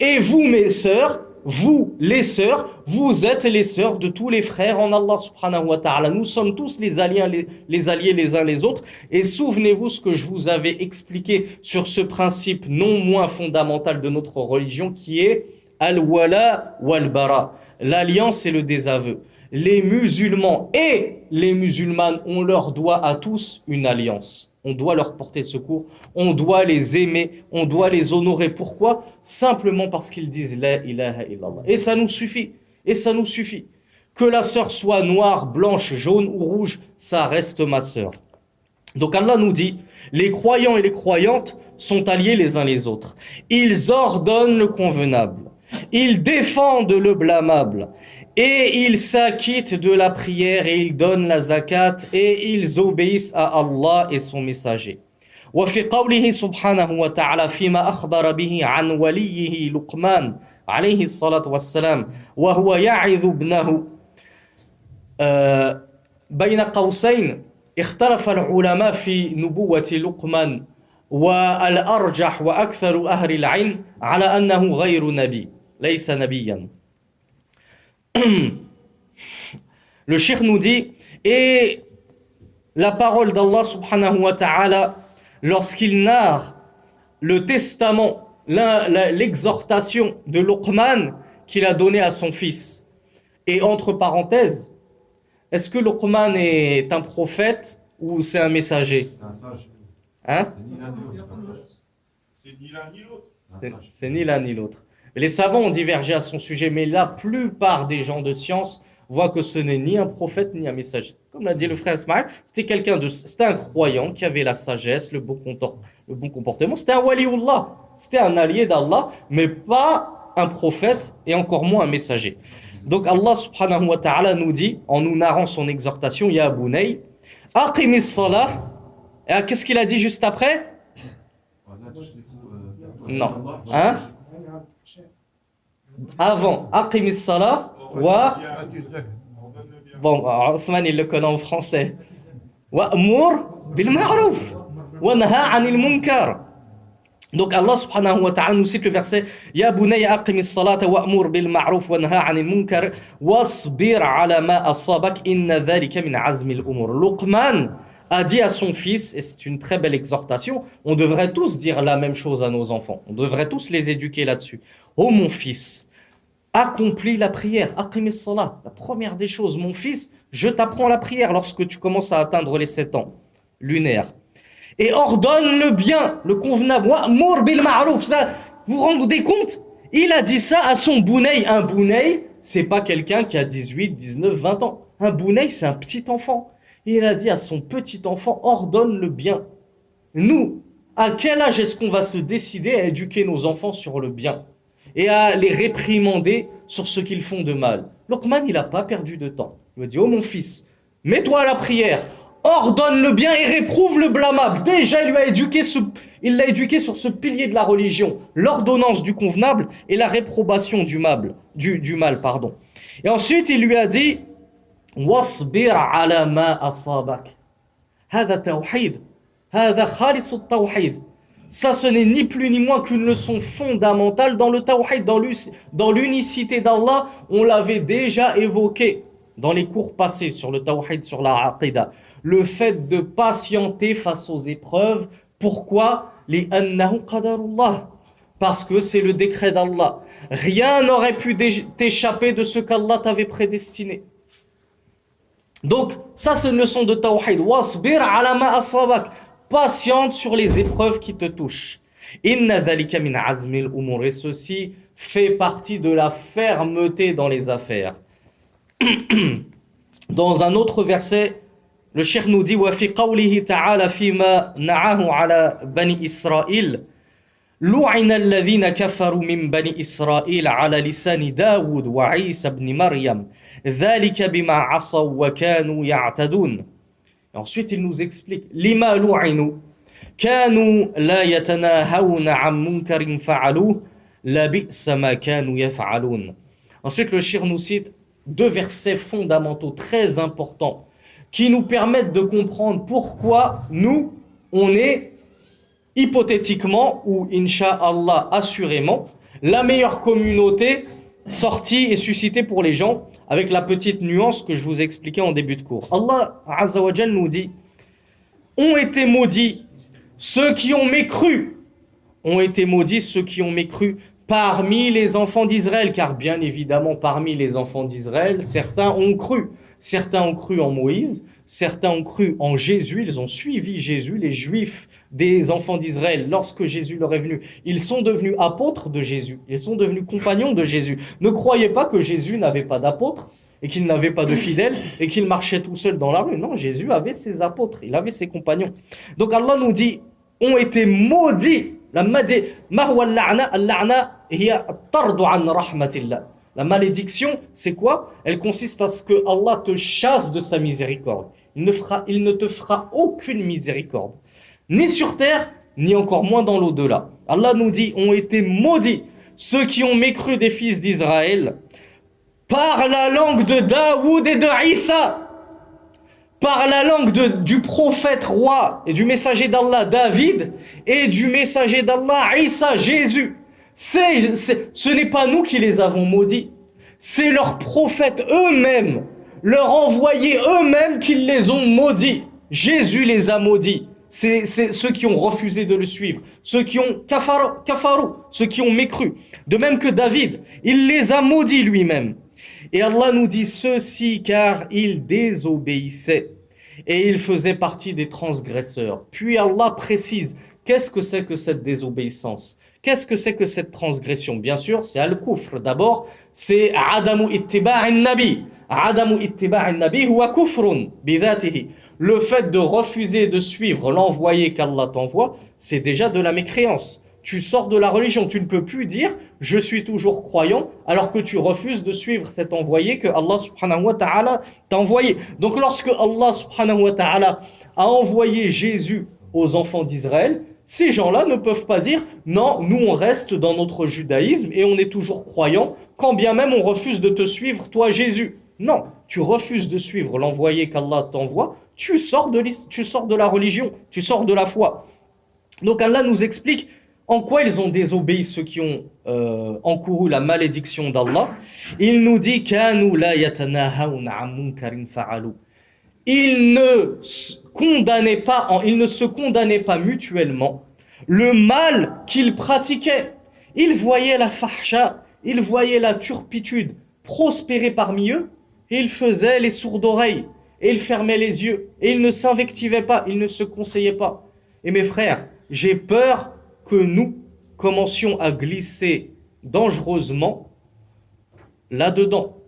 Et vous, mes sœurs, vous, les sœurs, vous êtes les sœurs de tous les frères en Allah subhanahu wa ta'ala. Nous sommes tous les alliés les uns les autres. Et souvenez-vous ce que je vous avais expliqué sur ce principe non moins fondamental de notre religion qui est al-wala wal-bara. L'alliance et le désaveu. Les musulmans et les musulmanes, on leur doit à tous une alliance. On doit leur porter secours, on doit les aimer, on doit les honorer. Pourquoi? Simplement parce qu'ils disent La ilaha illallah. Et ça nous suffit. Et ça nous suffit. Que la sœur soit noire, blanche, jaune ou rouge, ça reste ma sœur. Donc Allah nous dit, les croyants et les croyantes sont alliés les uns les autres. Ils ordonnent le convenable, ils défendent le blâmable, et ils s'acquittent de la prière et ils donnent la zakat et ils obéissent à Allah et son messager. وفي قوله سبحانه وتعالى فيما أخبر به عن وليه لقمان عليه الصلاة والسلام وهو يعظ ابنه بين قوسين اختلف العلماء في نبوة لقمان والأرجح وأكثر أهل العلم على أنه غير نبي ليس نبيا. Le cheikh nous dit, et la parole d'Allah subhanahu wa ta'ala, lorsqu'il narre le testament, l'exhortation de Luqman qu'il a donné à son fils. Et entre parenthèses, est-ce que Luqman est un prophète ou c'est un messager? C'est un sage. Hein? C'est ni l'un ni l'autre, c'est un sage. C'est ni l'un ni l'autre. C'est un sage. C'est ni l'un ni l'autre. Les savants ont divergé à son sujet, mais la plupart des gens de science voient que ce n'est ni un prophète ni un messager. Comme l'a dit le frère Ismaël, c'était un croyant qui avait la sagesse, le bon comportement. C'était un waliullah, c'était un allié d'Allah, mais pas un prophète et encore moins un messager. Donc Allah subhanahu wa ta'ala nous dit, en nous narrant son exhortation, Ya Bunay, aqimis salah. Et qu'est-ce qu'il a dit juste après? Non. Hein? Avant, aqimis salah wa... Bon, Othman il le connaît en français. Wa'mur bil ma'ruf wa naha 'anil munkar. Donc Allah subhanahu wa ta'ala nous cite le verset Ya bunayya aqimis salata wa'mur bil ma'ruf wa naha 'anil munkar wasbir 'ala ma asabak inna dhalika min 'azmil umur. Luqman a dit à son fils, et c'est une très belle exhortation, on devrait tous dire la même chose à nos enfants, on devrait tous les éduquer là-dessus. Oh mon fils, accomplis la prière, aqimis salat. La première des choses, mon fils, je t'apprends la prière lorsque tu commences à atteindre les 7 ans lunaires. Et ordonne le bien, le convenable. Wa'mur bil ma'ruf. Ça, vous vous rendez compte? Il a dit ça à son bounay. Un bounay, c'est pas quelqu'un qui a 18, 19, 20 ans. Un bounay, c'est un petit enfant. Et il a dit à son petit enfant, ordonne le bien. Nous, à quel âge est-ce qu'on va se décider à éduquer nos enfants sur le bien et à les réprimander sur ce qu'ils font de mal? Luqman, il n'a pas perdu de temps. Il me dit, oh mon fils, mets-toi à la prière, ordonne le bien et réprouve le blâmable. Déjà, il l'a éduqué sur ce pilier de la religion, l'ordonnance du convenable et la réprobation du mal. Et ensuite, il lui a dit, wasbir ala ma asabak. Hada tawhid. Hada khalisu tawhid. Ça, ce n'est ni plus ni moins qu'une leçon fondamentale dans le tawhid, dans l'unicité d'Allah. On l'avait déjà évoqué dans les cours passés sur le tawhid, sur la aqidah. Le fait de patienter face aux épreuves. Pourquoi? Li'annahu qadarullah. Parce que c'est le décret d'Allah. Rien n'aurait pu t'échapper de ce qu'Allah t'avait prédestiné. Donc, ça c'est une leçon de tawhid. Wasbir ala ma asabak. Patiente sur les épreuves qui te touchent. Inna dhalika min azmil umur. Et ceci fait partie de la fermeté dans les affaires. Dans un autre verset, le cheikh nous dit wa fi qawlihi ta'ala fima na'ahu ala bani Israël lu'ina alladhina kafaru min bani Israël ala lisani Daoud wa Isa ibn Maryam dhalika bima asaw wa kanu ya'tadun. Ensuite, il nous explique lima lu'inu kanu la yatanahawna 'an munkarin fa'aluhu la bi'sa ma kanu yaf'alun. Ensuite, le cheikh nous cite 2 versets fondamentaux très importants qui nous permettent de comprendre pourquoi nous, on est hypothétiquement ou incha'Allah assurément la meilleure communauté sortie et suscitée pour les gens, avec la petite nuance que je vous expliquais en début de cours. Allah Azza wa Jal nous dit ont été maudits ceux qui ont mécru, ont été maudits ceux qui ont mécru parmi les enfants d'Israël, car bien évidemment parmi les enfants d'Israël, certains ont cru en Moïse, certains ont cru en Jésus, ils ont suivi Jésus, les Juifs des enfants d'Israël, lorsque Jésus leur est venu, ils sont devenus apôtres de Jésus, ils sont devenus compagnons de Jésus. Ne croyez pas que Jésus n'avait pas d'apôtres, et qu'il n'avait pas de fidèles et qu'il marchait tout seul dans la rue. Non, Jésus avait ses apôtres, il avait ses compagnons. Donc Allah nous dit, ont été maudits. La malédiction, c'est quoi? Elle consiste à ce que Allah te chasse de sa miséricorde. Il ne te fera aucune miséricorde, ni sur terre, ni encore moins dans l'au-delà. Allah nous dit, ont été maudits ceux qui ont mécru des fils d'Israël par la langue de Daoud et de Isa, par la langue du prophète roi et du messager d'Allah David et du messager d'Allah Isa, Jésus. Ce n'est pas nous qui les avons maudits, c'est leurs prophètes eux-mêmes, leurs envoyés eux-mêmes qui les ont maudits. Jésus les a maudits. C'est ceux qui ont refusé de le suivre, ceux qui ont kafaru, ceux qui ont mécru. De même que David, il les a maudits lui-même. Et Allah nous dit ceci car ils désobéissaient et ils faisaient partie des transgresseurs. Puis Allah précise, qu'est-ce que c'est que cette désobéissance? Qu'est-ce que c'est que cette transgression? Bien sûr, c'est al-kufr. D'abord, c'est adamu ittiba'in nabi. Adamu ittiba'in nabi huwa kufrun bidhatihi. Le fait de refuser de suivre l'envoyé qu'Allah t'envoie, c'est déjà de la mécréance. Tu sors de la religion, tu ne peux plus dire « je suis toujours croyant » alors que tu refuses de suivre cet envoyé que Allah subhanahu wa ta'ala t'a envoyé. Donc lorsque Allah subhanahu wa ta'ala a envoyé Jésus aux enfants d'Israël, ces gens-là ne peuvent pas dire « non, nous on reste dans notre judaïsme et on est toujours croyant, quand bien même on refuse de te suivre, toi Jésus ». Non, tu refuses de suivre l'envoyé qu'Allah t'envoie, tu sors de la religion, tu sors de la foi. Donc Allah nous explique en quoi ils ont désobéi, ceux qui ont encouru la malédiction d'Allah. Il nous dit كانوا لا يتناهون عن منكر فعلوا. Ils ne se condamnaient pas mutuellement le mal qu'ils pratiquaient. Ils voyaient la fahsha, ils voyaient la turpitude prospérer parmi eux et ils faisaient les sourds d'oreilles et ils fermaient les yeux et ils ne s'invectivaient pas, ils ne se conseillaient pas. Et mes frères, j'ai peur que nous commencions à glisser dangereusement là-dedans.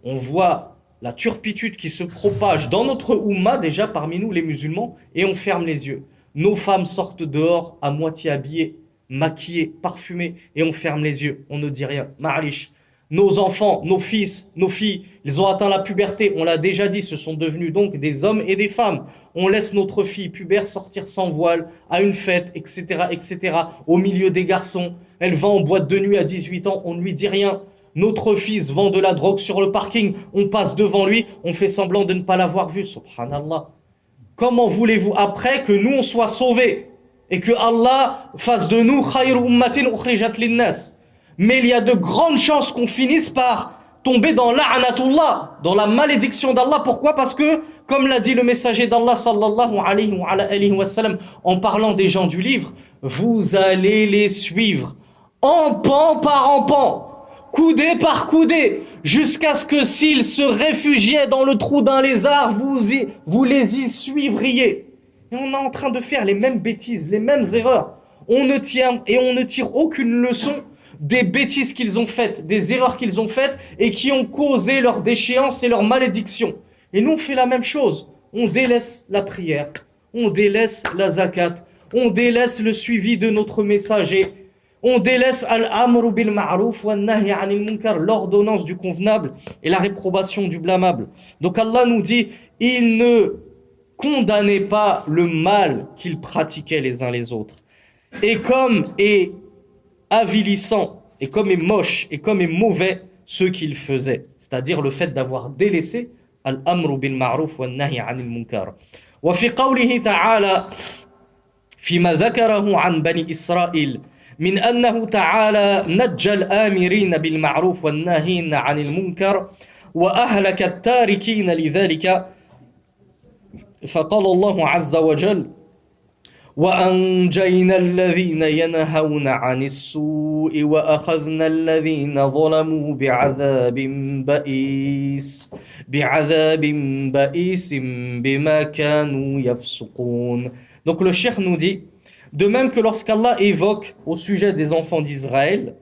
On voit la turpitude qui se propage dans notre Oumma, déjà parmi nous les musulmans, et on ferme les yeux. Nos femmes sortent dehors à moitié habillées, maquillées, parfumées, et on ferme les yeux, on ne dit rien. Ma'alish. Nos enfants, nos fils, nos filles, ils ont atteint la puberté, on l'a déjà dit, ce sont devenus donc des hommes et des femmes. On laisse notre fille pubère sortir sans voile, à une fête, etc., etc., au milieu des garçons. Elle va en boîte de nuit à 18 ans, on ne lui dit rien. Notre fils vend de la drogue sur le parking, on passe devant lui, on fait semblant de ne pas l'avoir vu, subhanallah. Comment voulez-vous après que nous on soit sauvés et que Allah fasse de nous khayru ummatin ukhrijat linnas? Mais il y a de grandes chances qu'on finisse par tomber dans la'anatullah, dans la malédiction d'Allah. Pourquoi? Parce que, comme l'a dit le messager d'Allah sallallahu alayhi wa sallam, en parlant des gens du livre, vous allez les suivre, empan par empan, coudé par coudé, jusqu'à ce que s'ils se réfugiaient dans le trou d'un lézard, vous les y suivriez. Et on est en train de faire les mêmes bêtises, les mêmes erreurs. On ne tire aucune leçon des bêtises qu'ils ont faites, des erreurs qu'ils ont faites et qui ont causé leur déchéance et leur malédiction. Et nous on fait la même chose. On délaisse la prière, on délaisse la zakat, on délaisse le suivi de notre messager, on délaisse al-amru bil ma'ruf wa nahy 'anil munkar, l'ordonnance du convenable et la réprobation du blâmable. Donc Allah nous dit, ils ne condamnaient pas le mal qu'ils pratiquaient les uns les autres. Et comme est avilissant, et comme est moche, et comme est mauvais ce qu'il faisait, c'est-à-dire le fait d'avoir délaissé al-amru bil ma'ruf wa nahy 'anil munkar. Wa fi qawlihi ta'ala fima dhakarahu 'an bani Israël min annahu ta'ala najja al-amirin bil ma'ruf wa nahin 'anil munkar wa ahlaka at-tarikin lidhalika faqala Allah 'azza wa jalla وأنجينا الذين ينهون عن السوء وأخذنا الذين ظلموا بعذاب بئيس بما كانوا يفسقون. Donc le cheikh nous dit, de même que lorsqu'Allah évoque au sujet des enfants d'Israël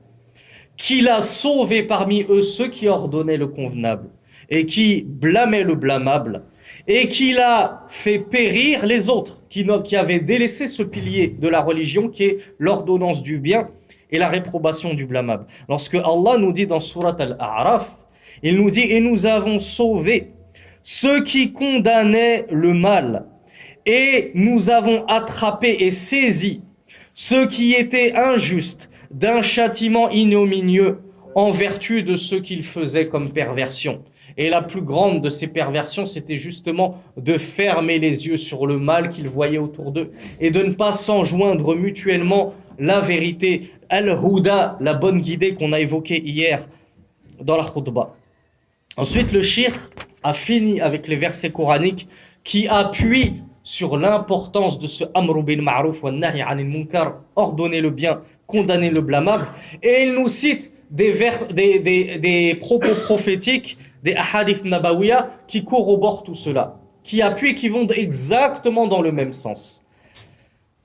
qu'il a sauvé parmi eux ceux qui ordonnaient le convenable et qui blâmait le blâmable et qui a fait périr les autres qui avaient délaissé ce pilier de la religion qui est l'ordonnance du bien et la réprobation du blâmable. Lorsque Allah nous dit dans Surat Al-A'raf, il nous dit « Et nous avons sauvé ceux qui condamnaient le mal, et nous avons attrapé et saisi ceux qui étaient injustes d'un châtiment ignominieux en vertu de ce qu'ils faisaient comme perversion. » Et la plus grande de ces perversions, c'était justement de fermer les yeux sur le mal qu'ils voyaient autour d'eux et de ne pas s'enjoindre mutuellement la vérité, al-huda, la bonne guidée qu'on a évoquée hier dans la khutbah. Ensuite, le shir a fini avec les versets coraniques qui appuient sur l'importance de ce amru bil ma'ruf wa nahy anil munkar, ordonner le bien, condamner le blâmable, et il nous cite des propos prophétiques, des ahadith nabawiya qui corroborent tout cela, qui appuient, qui vont exactement dans le même sens.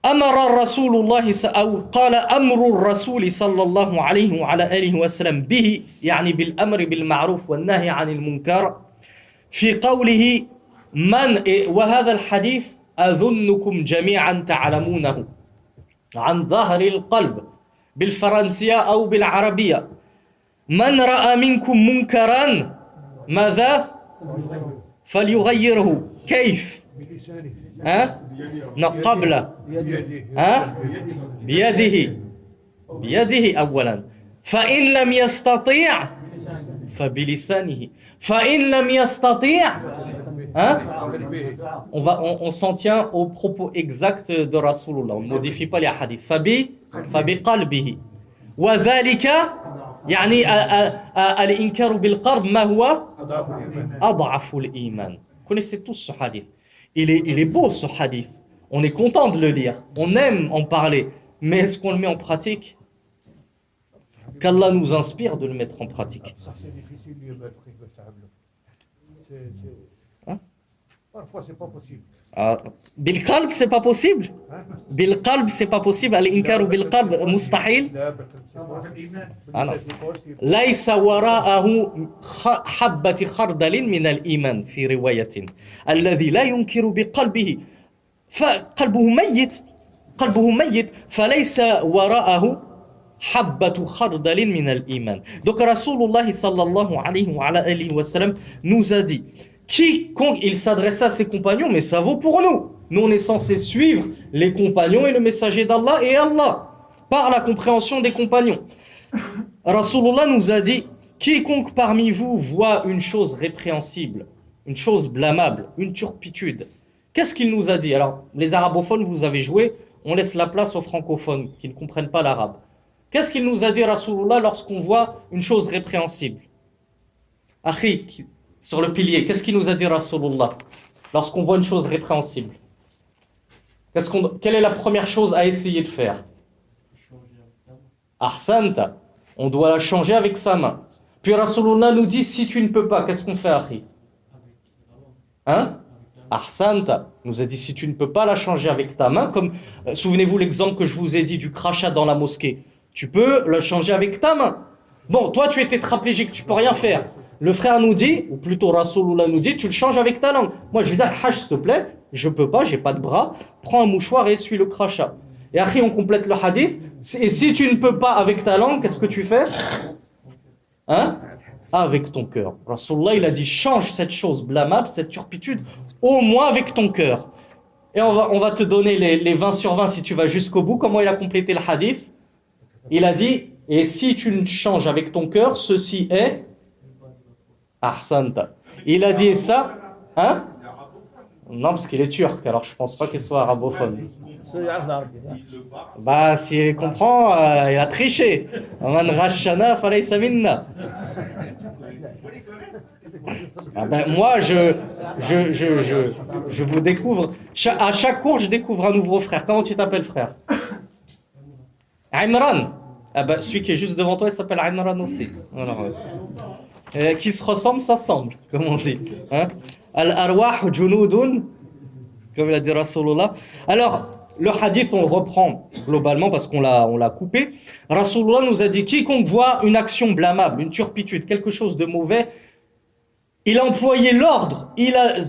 أمر رسول الله أو قال أمر الرسول صلى الله عليه وعلى آله وسلم به يعني بالأمر بالمعروف والنهي عن المنكر في قوله من وهذا الحديث أظنكم جميعا تعلمونه عن ظهر القلب بالفرنسية أو بالعربية من رأى منكم منكرا ماذا فليغيره كيف قبل بيده أولا فإن لم يستطيع فبلسانه فإن لم يستطيع on s'en tient aux propos exacts de Rasulullah, on ne modifie pas les hadiths. فبقلبه وذلك يعني الإنكار بالقلب ما هو أضعف الإيمان. Vous connaissez tous ce hadith. Il est beau ce hadith. On est content de le lire. On aime en parler. Mais est-ce qu'on le met en pratique? Qu'Allah nous inspire de le mettre en pratique. Ça, c'est difficile de le mettre négociable. Parfois, c'est pas possible. بالقلب c'est pas possible. بالقلب c'est pas possible. الإنكار بالقلب مستحيل. ليس وراءه حبة خردل من الإيمان في رواية الذي لا ينكر بقلبه فقلبه ميت فليس وراءه حبة خردل من الإيمان. Donc Rasulullah sallallahu alayhi wa sallam nous a dit, quiconque, il s'adresse à ses compagnons, mais ça vaut pour nous. Nous, on est censés suivre les compagnons et le messager d'Allah et Allah, par la compréhension des compagnons. Rasulullah nous a dit, quiconque parmi vous voit une chose répréhensible, une chose blâmable, une turpitude, qu'est-ce qu'il nous a dit? Alors, les arabophones, vous avez joué, on laisse la place aux francophones qui ne comprennent pas l'arabe. Qu'est-ce qu'il nous a dit, Rasulullah, lorsqu'on voit une chose répréhensible? Akhi, sur le pilier, qu'est-ce qu'il nous a dit, Rasulullah, lorsqu'on voit une chose répréhensible? Quelle est la première chose à essayer de faire? Ahsanta, on doit la changer avec sa main. Puis Rasulullah nous dit, si tu ne peux pas, qu'est-ce qu'on fait, Akhi? Ahsanta, nous a dit, si tu ne peux pas la changer avec ta main, comme, souvenez-vous l'exemple que je vous ai dit du crachat dans la mosquée, tu peux la changer avec ta main. Bon, toi tu es tétraplégique, tu peux rien faire. Le frère nous dit, ou plutôt Rasulullah nous dit, tu le changes avec ta langue. Moi je vais dire, Hajj s'il te plaît, je peux pas, j'ai pas de bras, prends un mouchoir et essuie le crachat. Et après on complète le hadith, et si tu ne peux pas avec ta langue, qu'est-ce que tu fais? Avec ton cœur. Rasulullah il a dit, change cette chose blâmable, cette turpitude, au moins avec ton cœur. Et on va te donner les 20 sur 20 si tu vas jusqu'au bout. Comment il a complété le hadith? Il a dit, et si tu ne changes avec ton cœur, ceci est Ahsanta. Il a dit ça, non, parce qu'il est turc, alors je pense pas qu'il soit arabophone. Bah, s'il comprend, il a triché. Man rashana falaysa minna. Moi, je vous découvre. À chaque cours, je découvre un nouveau frère. Comment tu t'appelles, frère? Imran. Celui qui est juste devant toi, il s'appelle Imran aussi. Alors, qui se ressemble, s'assemble, comme on dit. Al-arwah junudun, comme l'a dit Rasulullah. Alors, le hadith, on le reprend globalement parce qu'on l'a coupé. Rasulullah nous a dit, quiconque voit une action blâmable, une turpitude, quelque chose de mauvais, il a employé l'ordre,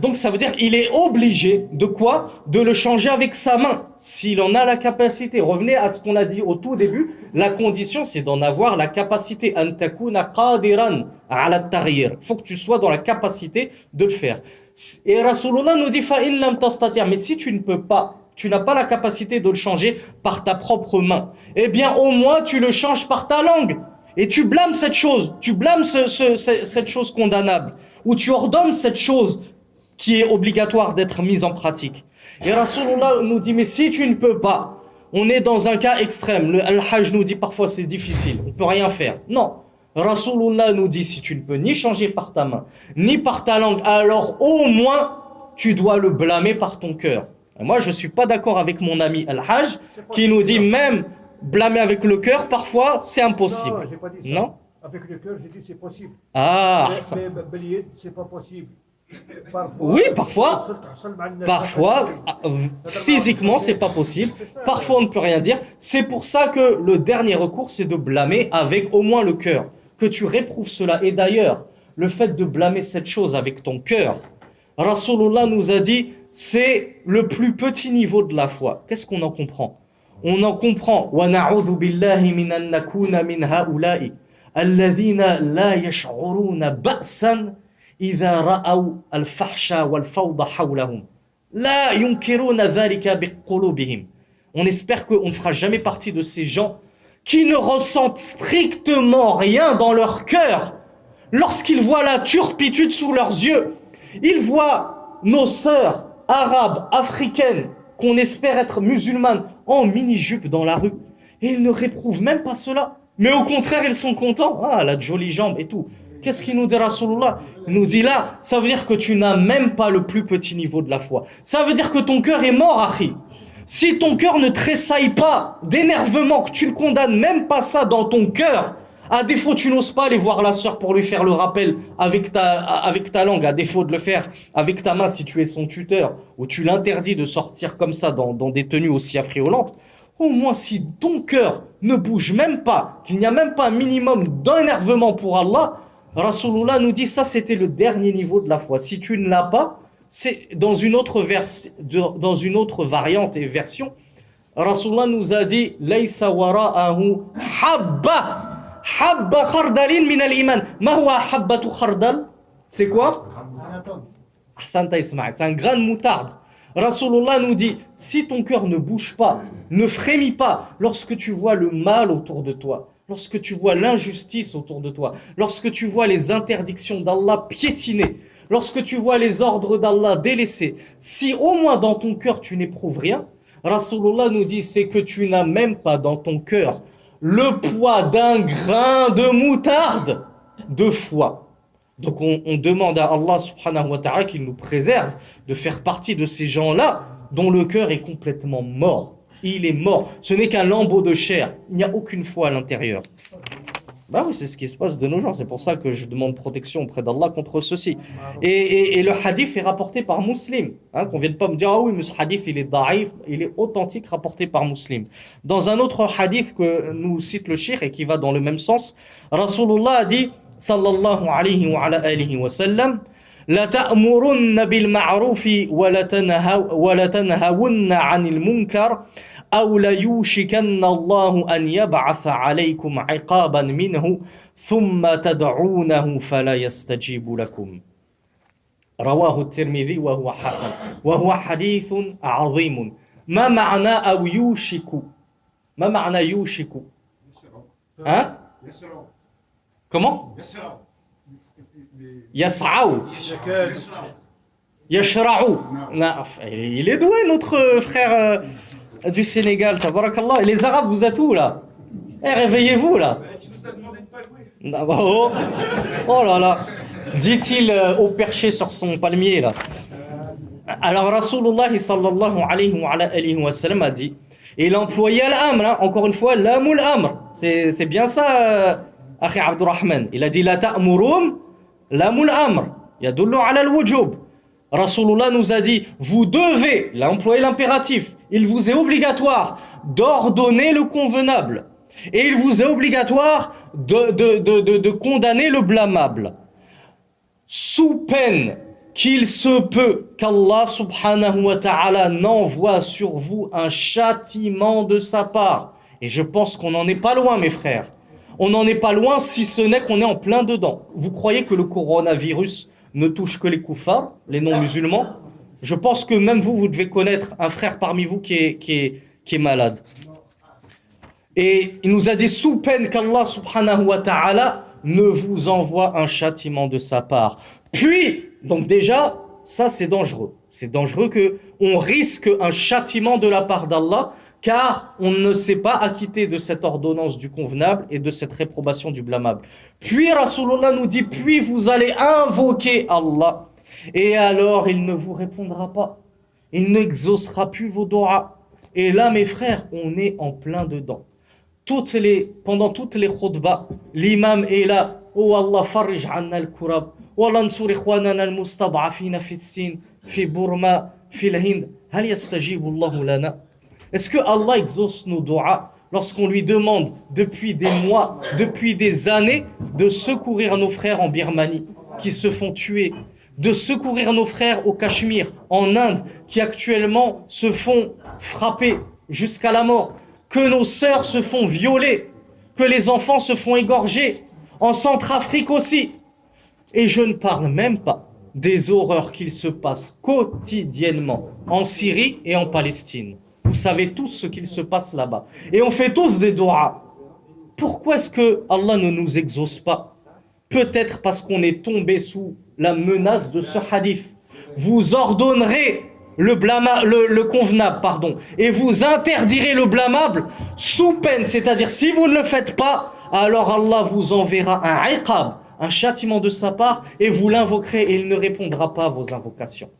donc ça veut dire il est obligé de quoi? De le changer avec sa main, s'il en a la capacité. Revenez à ce qu'on a dit au tout début, la condition c'est d'en avoir la capacité. An takuna qadiran ala at-taghyir. Faut que tu sois dans la capacité de le faire. Et Rasulullah nous dit fa in lam tastati', mais si tu ne peux pas, tu n'as pas la capacité de le changer par ta propre main, eh bien au moins tu le changes par ta langue. Et tu blâmes cette chose, tu blâmes cette chose condamnable, ou tu ordonnes cette chose qui est obligatoire d'être mise en pratique. Et Rasulullah nous dit, mais si tu ne peux pas, on est dans un cas extrême, le Al-Hajj nous dit parfois c'est difficile, on ne peut rien faire. Non, Rasulullah nous dit, si tu ne peux ni changer par ta main, ni par ta langue, alors au moins tu dois le blâmer par ton cœur. Et moi je ne suis pas d'accord avec mon ami Al-Hajj qui nous dit même blâmer avec le cœur, parfois c'est impossible. Non, j'ai pas dit ça. Non? Avec le cœur, j'ai dit c'est possible. Ah, Mais Beliyed, c'est pas possible. Parfois, oui, parfois, physiquement c'est pas possible, parfois on ne peut rien dire. C'est pour ça que le dernier recours c'est de blâmer avec au moins le cœur, que tu réprouves cela. Et d'ailleurs, le fait de blâmer cette chose avec ton cœur, Rasulullah nous a dit, c'est le plus petit niveau de la foi. Qu'est-ce qu'on en comprend? On en comprend wa na'udhu billahi min an nakuna min ha'ula'i alladhina la yash'uruna ba'san idha ra'aw al-fahsha wal-fawda hawlahum la yunkiruna dhalika biqulubihim. On espère qu'on ne fera jamais partie de ces gens qui ne ressentent strictement rien dans leur cœur lorsqu'ils voient la turpitude sous leurs yeux. Ils voient nos sœurs arabes, africaines, qu'on espère être musulmanes, en mini-jupe dans la rue. Et ils ne réprouvent même pas cela. Mais au contraire, ils sont contents. Ah, elle a de jolies jambes et tout. Qu'est-ce qu'il nous dit Rasulullah? Il nous dit là, ça veut dire que tu n'as même pas le plus petit niveau de la foi. Ça veut dire que ton cœur est mort, Akhi. Si ton cœur ne tressaille pas d'énervement, que tu ne condamnes même pas ça dans ton cœur, à défaut tu n'oses pas aller voir la sœur pour lui faire le rappel avec ta langue, à défaut de le faire avec ta main si tu es son tuteur, ou tu l'interdis de sortir comme ça dans des tenues aussi affriolantes, au moins si ton cœur ne bouge même pas, qu'il n'y a même pas un minimum d'énervement pour Allah, Rasulullah nous dit ça c'était le dernier niveau de la foi. Si tu ne l'as pas, c'est dans une autre variante et version, Rasulullah nous a dit laysa wara'ahu habba khardalin min al-iman. Ma huwa habbatu khardal? C'est quoi? Ahsanta Ismaïl, c'est un grain de moutarde. Rasulullah nous dit, si ton cœur ne bouge pas, ne frémit pas, lorsque tu vois le mal autour de toi, lorsque tu vois l'injustice autour de toi, lorsque tu vois les interdictions d'Allah piétinées, lorsque tu vois les ordres d'Allah délaissés, si au moins dans ton cœur tu n'éprouves rien, Rasulullah nous dit, c'est que tu n'as même pas dans ton cœur le poids d'un grain de moutarde de foi. Donc on demande à Allah subhanahu wa ta'ala qu'il nous préserve de faire partie de ces gens-là dont le cœur est complètement mort. Il est mort. Ce n'est qu'un lambeau de chair. Il n'y a aucune foi à l'intérieur. Bah oui, c'est ce qui se passe de nos jours. C'est pour ça que je demande protection auprès d'Allah contre ceci. Et le hadith est rapporté par Muslim. Qu'on ne vienne pas me dire, ah oui, mais ce hadith, il est daïf, il est authentique, rapporté par Muslim. Dans un autre hadith que nous cite le cheikh et qui va dans le même sens, Rasulullah a dit, sallallahu alayhi wa ala alihi wa sallam, la ta'murunna bil ma'rufi wa la tanhawunna 'anil munkar aw la yushikanna Allahu an yab'atha 'alaykum 'iqaban minhu thumma tad'unahu fala yastajibu lakum. Rawahu at-Tirmidhi wa huwa hasan wa huwa hadithun 'azim. Ma ma'na aw yushiku? Ma ma'na yushiku? Hein? Comment? Yas'aou. Yashra'ou. Il est doué notre frère du Sénégal, tabarakallah. Et les Arabes, vous êtes où là? Réveillez-vous là. Tu nous as demandé de pas louer. Oh là là, dit-il au perché sur son palmier là. Alors Rasulullah sallallahu alayhi wa sallam a dit, et il a employé al-amr, encore une fois, l'amul amr. C'est bien ça, Akhi Abdurrahman. Il a dit la ta'murun l'amul amr yadullu ala al-wujub. Rasulullah nous a dit, vous devez, il a employé l'impératif, il vous est obligatoire d'ordonner le convenable. Et il vous est obligatoire de condamner le blâmable. sous peine qu'il se peut qu'Allah subhanahu wa ta'ala n'envoie sur vous un châtiment de sa part. Et je pense qu'on n'en est pas loin, mes frères. On n'en est pas loin, si ce n'est qu'on est en plein dedans. Vous croyez que le coronavirus ne touche que les koufars, les non-musulmans? Je pense que même vous, vous devez connaître un frère parmi vous qui est malade. Et il nous a dit, sous peine qu'Allah subhanahu wa ta'ala ne vous envoie un châtiment de sa part. Puis, donc déjà, ça c'est dangereux. C'est dangereux qu'on risque un châtiment de la part d'Allah, car on ne s'est pas acquitté de cette ordonnance du convenable et de cette réprobation du blâmable. Puis Rasulullah nous dit, puis vous allez invoquer Allah, et alors il ne vous répondra pas. Il n'exaucera plus vos doigts. Et là, mes frères, on est en plein dedans. Pendant toutes les khutbahs, l'imam est là. Oh Allah, farij anna al-kurab. Oh Allah, nsur ikhwanana al-mustad'afina fi Sin, fi Burma, fi al-Hind. Hal yastajibu Allahu lana? Est-ce que Allah exauce nos doigts lorsqu'on lui demande depuis des mois, depuis des années, de secourir nos frères en Birmanie qui se font tuer, de secourir nos frères au Cachemire, en Inde, qui actuellement se font frapper jusqu'à la mort, que nos sœurs se font violer, que les enfants se font égorger, en Centrafrique aussi. Et je ne parle même pas des horreurs qu'il se passe quotidiennement en Syrie et en Palestine. Vous savez tous ce qu'il se passe là-bas. Et on fait tous des doigts. Pourquoi est-ce que Allah ne nous exauce pas? Peut-être parce qu'on est tombé sous la menace de ce hadith. Vous ordonnerez le convenable, et vous interdirez le blâmable sous peine, c'est-à-dire si vous ne le faites pas, alors Allah vous enverra un iqab, un châtiment de sa part, et vous l'invoquerez et il ne répondra pas à vos invocations.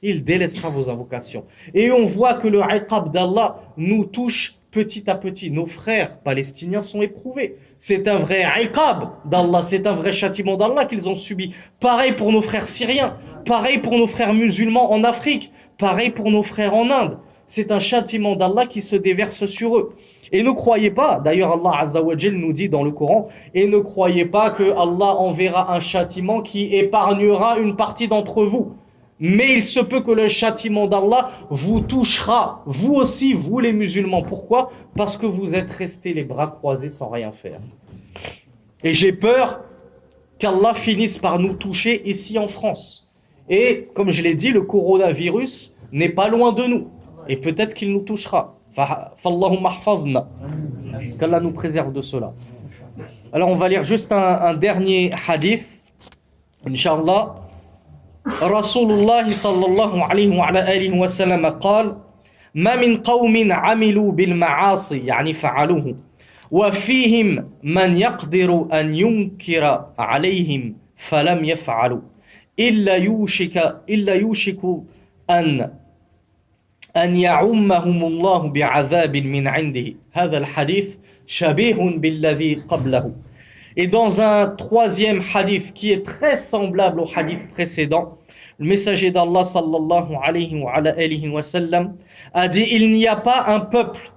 Il délaissera vos invocations. Et on voit que le iqab d'Allah nous touche petit à petit. Nos frères palestiniens sont éprouvés. C'est un vrai iqab d'Allah, c'est un vrai châtiment d'Allah qu'ils ont subi. Pareil pour nos frères syriens, pareil pour nos frères musulmans en Afrique, pareil pour nos frères en Inde. C'est un châtiment d'Allah qui se déverse sur eux. Et ne croyez pas, d'ailleurs Allah Azza wa Jal nous dit dans le Coran, et ne croyez pas que Allah enverra un châtiment qui épargnera une partie d'entre vous. Mais il se peut que le châtiment d'Allah vous touchera, vous aussi, vous les musulmans. Pourquoi? Parce que vous êtes restés les bras croisés sans rien faire. Et j'ai peur qu'Allah finisse par nous toucher ici en France. Et comme je l'ai dit, le coronavirus n'est pas loin de nous. Et peut-être qu'il nous touchera. Fallahumma hfadna. Qu'Allah nous préserve de cela. Alors on va lire juste un dernier hadith. Inch'Allah. رسول الله صلى الله عليه وعلى آله وسلم قال ما من قوم عملوا بالمعاصي يعني فعلوه وفيهم من يقدر أن ينكر عليهم فلم يفعلوا إلا يوشك أن يعمهم الله بعذاب من عنده هذا الحديث شبيه بالذي قبله. Et dans un troisième hadith qui est très semblable au hadith précédent, le messager d'Allah sallallahu alayhi wa sallam a dit: il n'y a pas un peuple,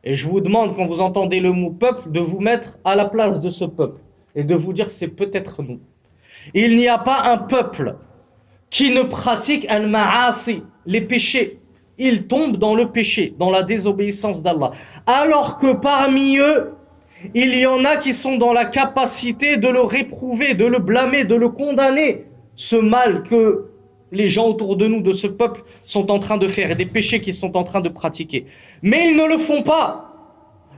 et je vous demande quand vous entendez le mot peuple de vous mettre à la place de ce peuple et de vous dire c'est peut-être nous. Il n'y a pas un peuple qui ne pratique al-ma'asi, les péchés. Ils tombent dans le péché, dans la désobéissance d'Allah. Alors que parmi eux, il y en a qui sont dans la capacité de le réprouver, de le blâmer, de le condamner. Ce mal que les gens autour de nous, de ce peuple, sont en train de faire et des péchés qu'ils sont en train de pratiquer. Mais ils ne le font pas.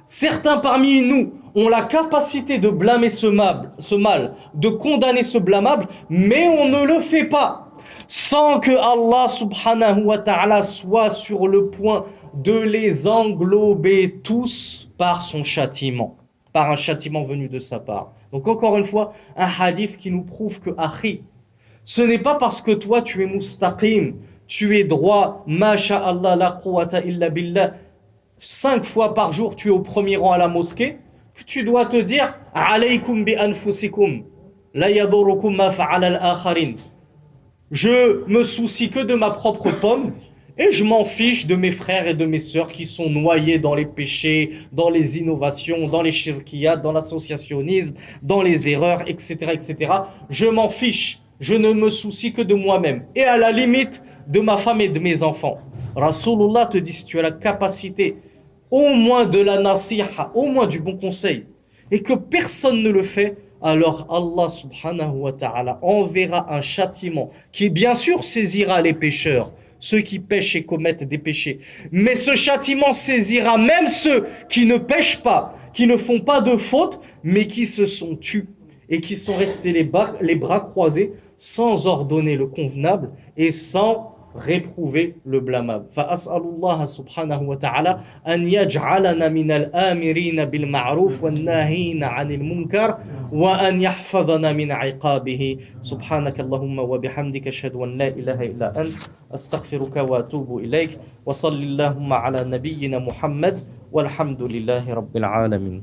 Certains parmi nous ont la capacité de blâmer ce mal, de condamner ce blâmable, mais on ne le fait pas. Sans que Allah subhanahu wa ta'ala soit sur le point de les englober tous par son châtiment. Par un châtiment venu de sa part. Donc encore une fois, un hadith qui nous prouve que, akhi, ce n'est pas parce que toi tu es mustaqim, tu es droit, masha'Allah, la quwwata illa billah, 5 fois par jour tu es au premier rang à la mosquée, que tu dois te dire, alaykum bi anfusikum, la yadurukum ma fa'ala al-akharin. Je me soucie que de ma propre pomme, et je m'en fiche de mes frères et de mes sœurs qui sont noyés dans les péchés, dans les innovations, dans les shirkiyat, dans l'associationnisme, dans les erreurs, etc., etc. Je m'en fiche. je ne me soucie que de moi-même et à la limite de ma femme et de mes enfants. Rasulullah te dit, si tu as la capacité au moins de la nasiha, au moins du bon conseil, et que personne ne le fait, alors Allah subhanahu wa ta'ala enverra un châtiment qui bien sûr saisira les pécheurs, ceux qui pêchent et commettent des péchés. Mais ce châtiment saisira même ceux qui ne pêchent pas, qui ne font pas de faute, mais qui se sont tus et qui sont restés les bras croisés sans ordonner le convenable et sans réprouver le blâmable. فأسأل الله سبحانه وتعالى أن يجعلنا من الآمرين بالمعروف والناهين عن المنكر وأن يحفظنا من عقابه. سبحانك اللهم وبحمدك أشهد أن لا إله إلا أنت أستغفرك وأتوب إليك وصل اللهم على نبينا محمد والحمد لله رب العالمين.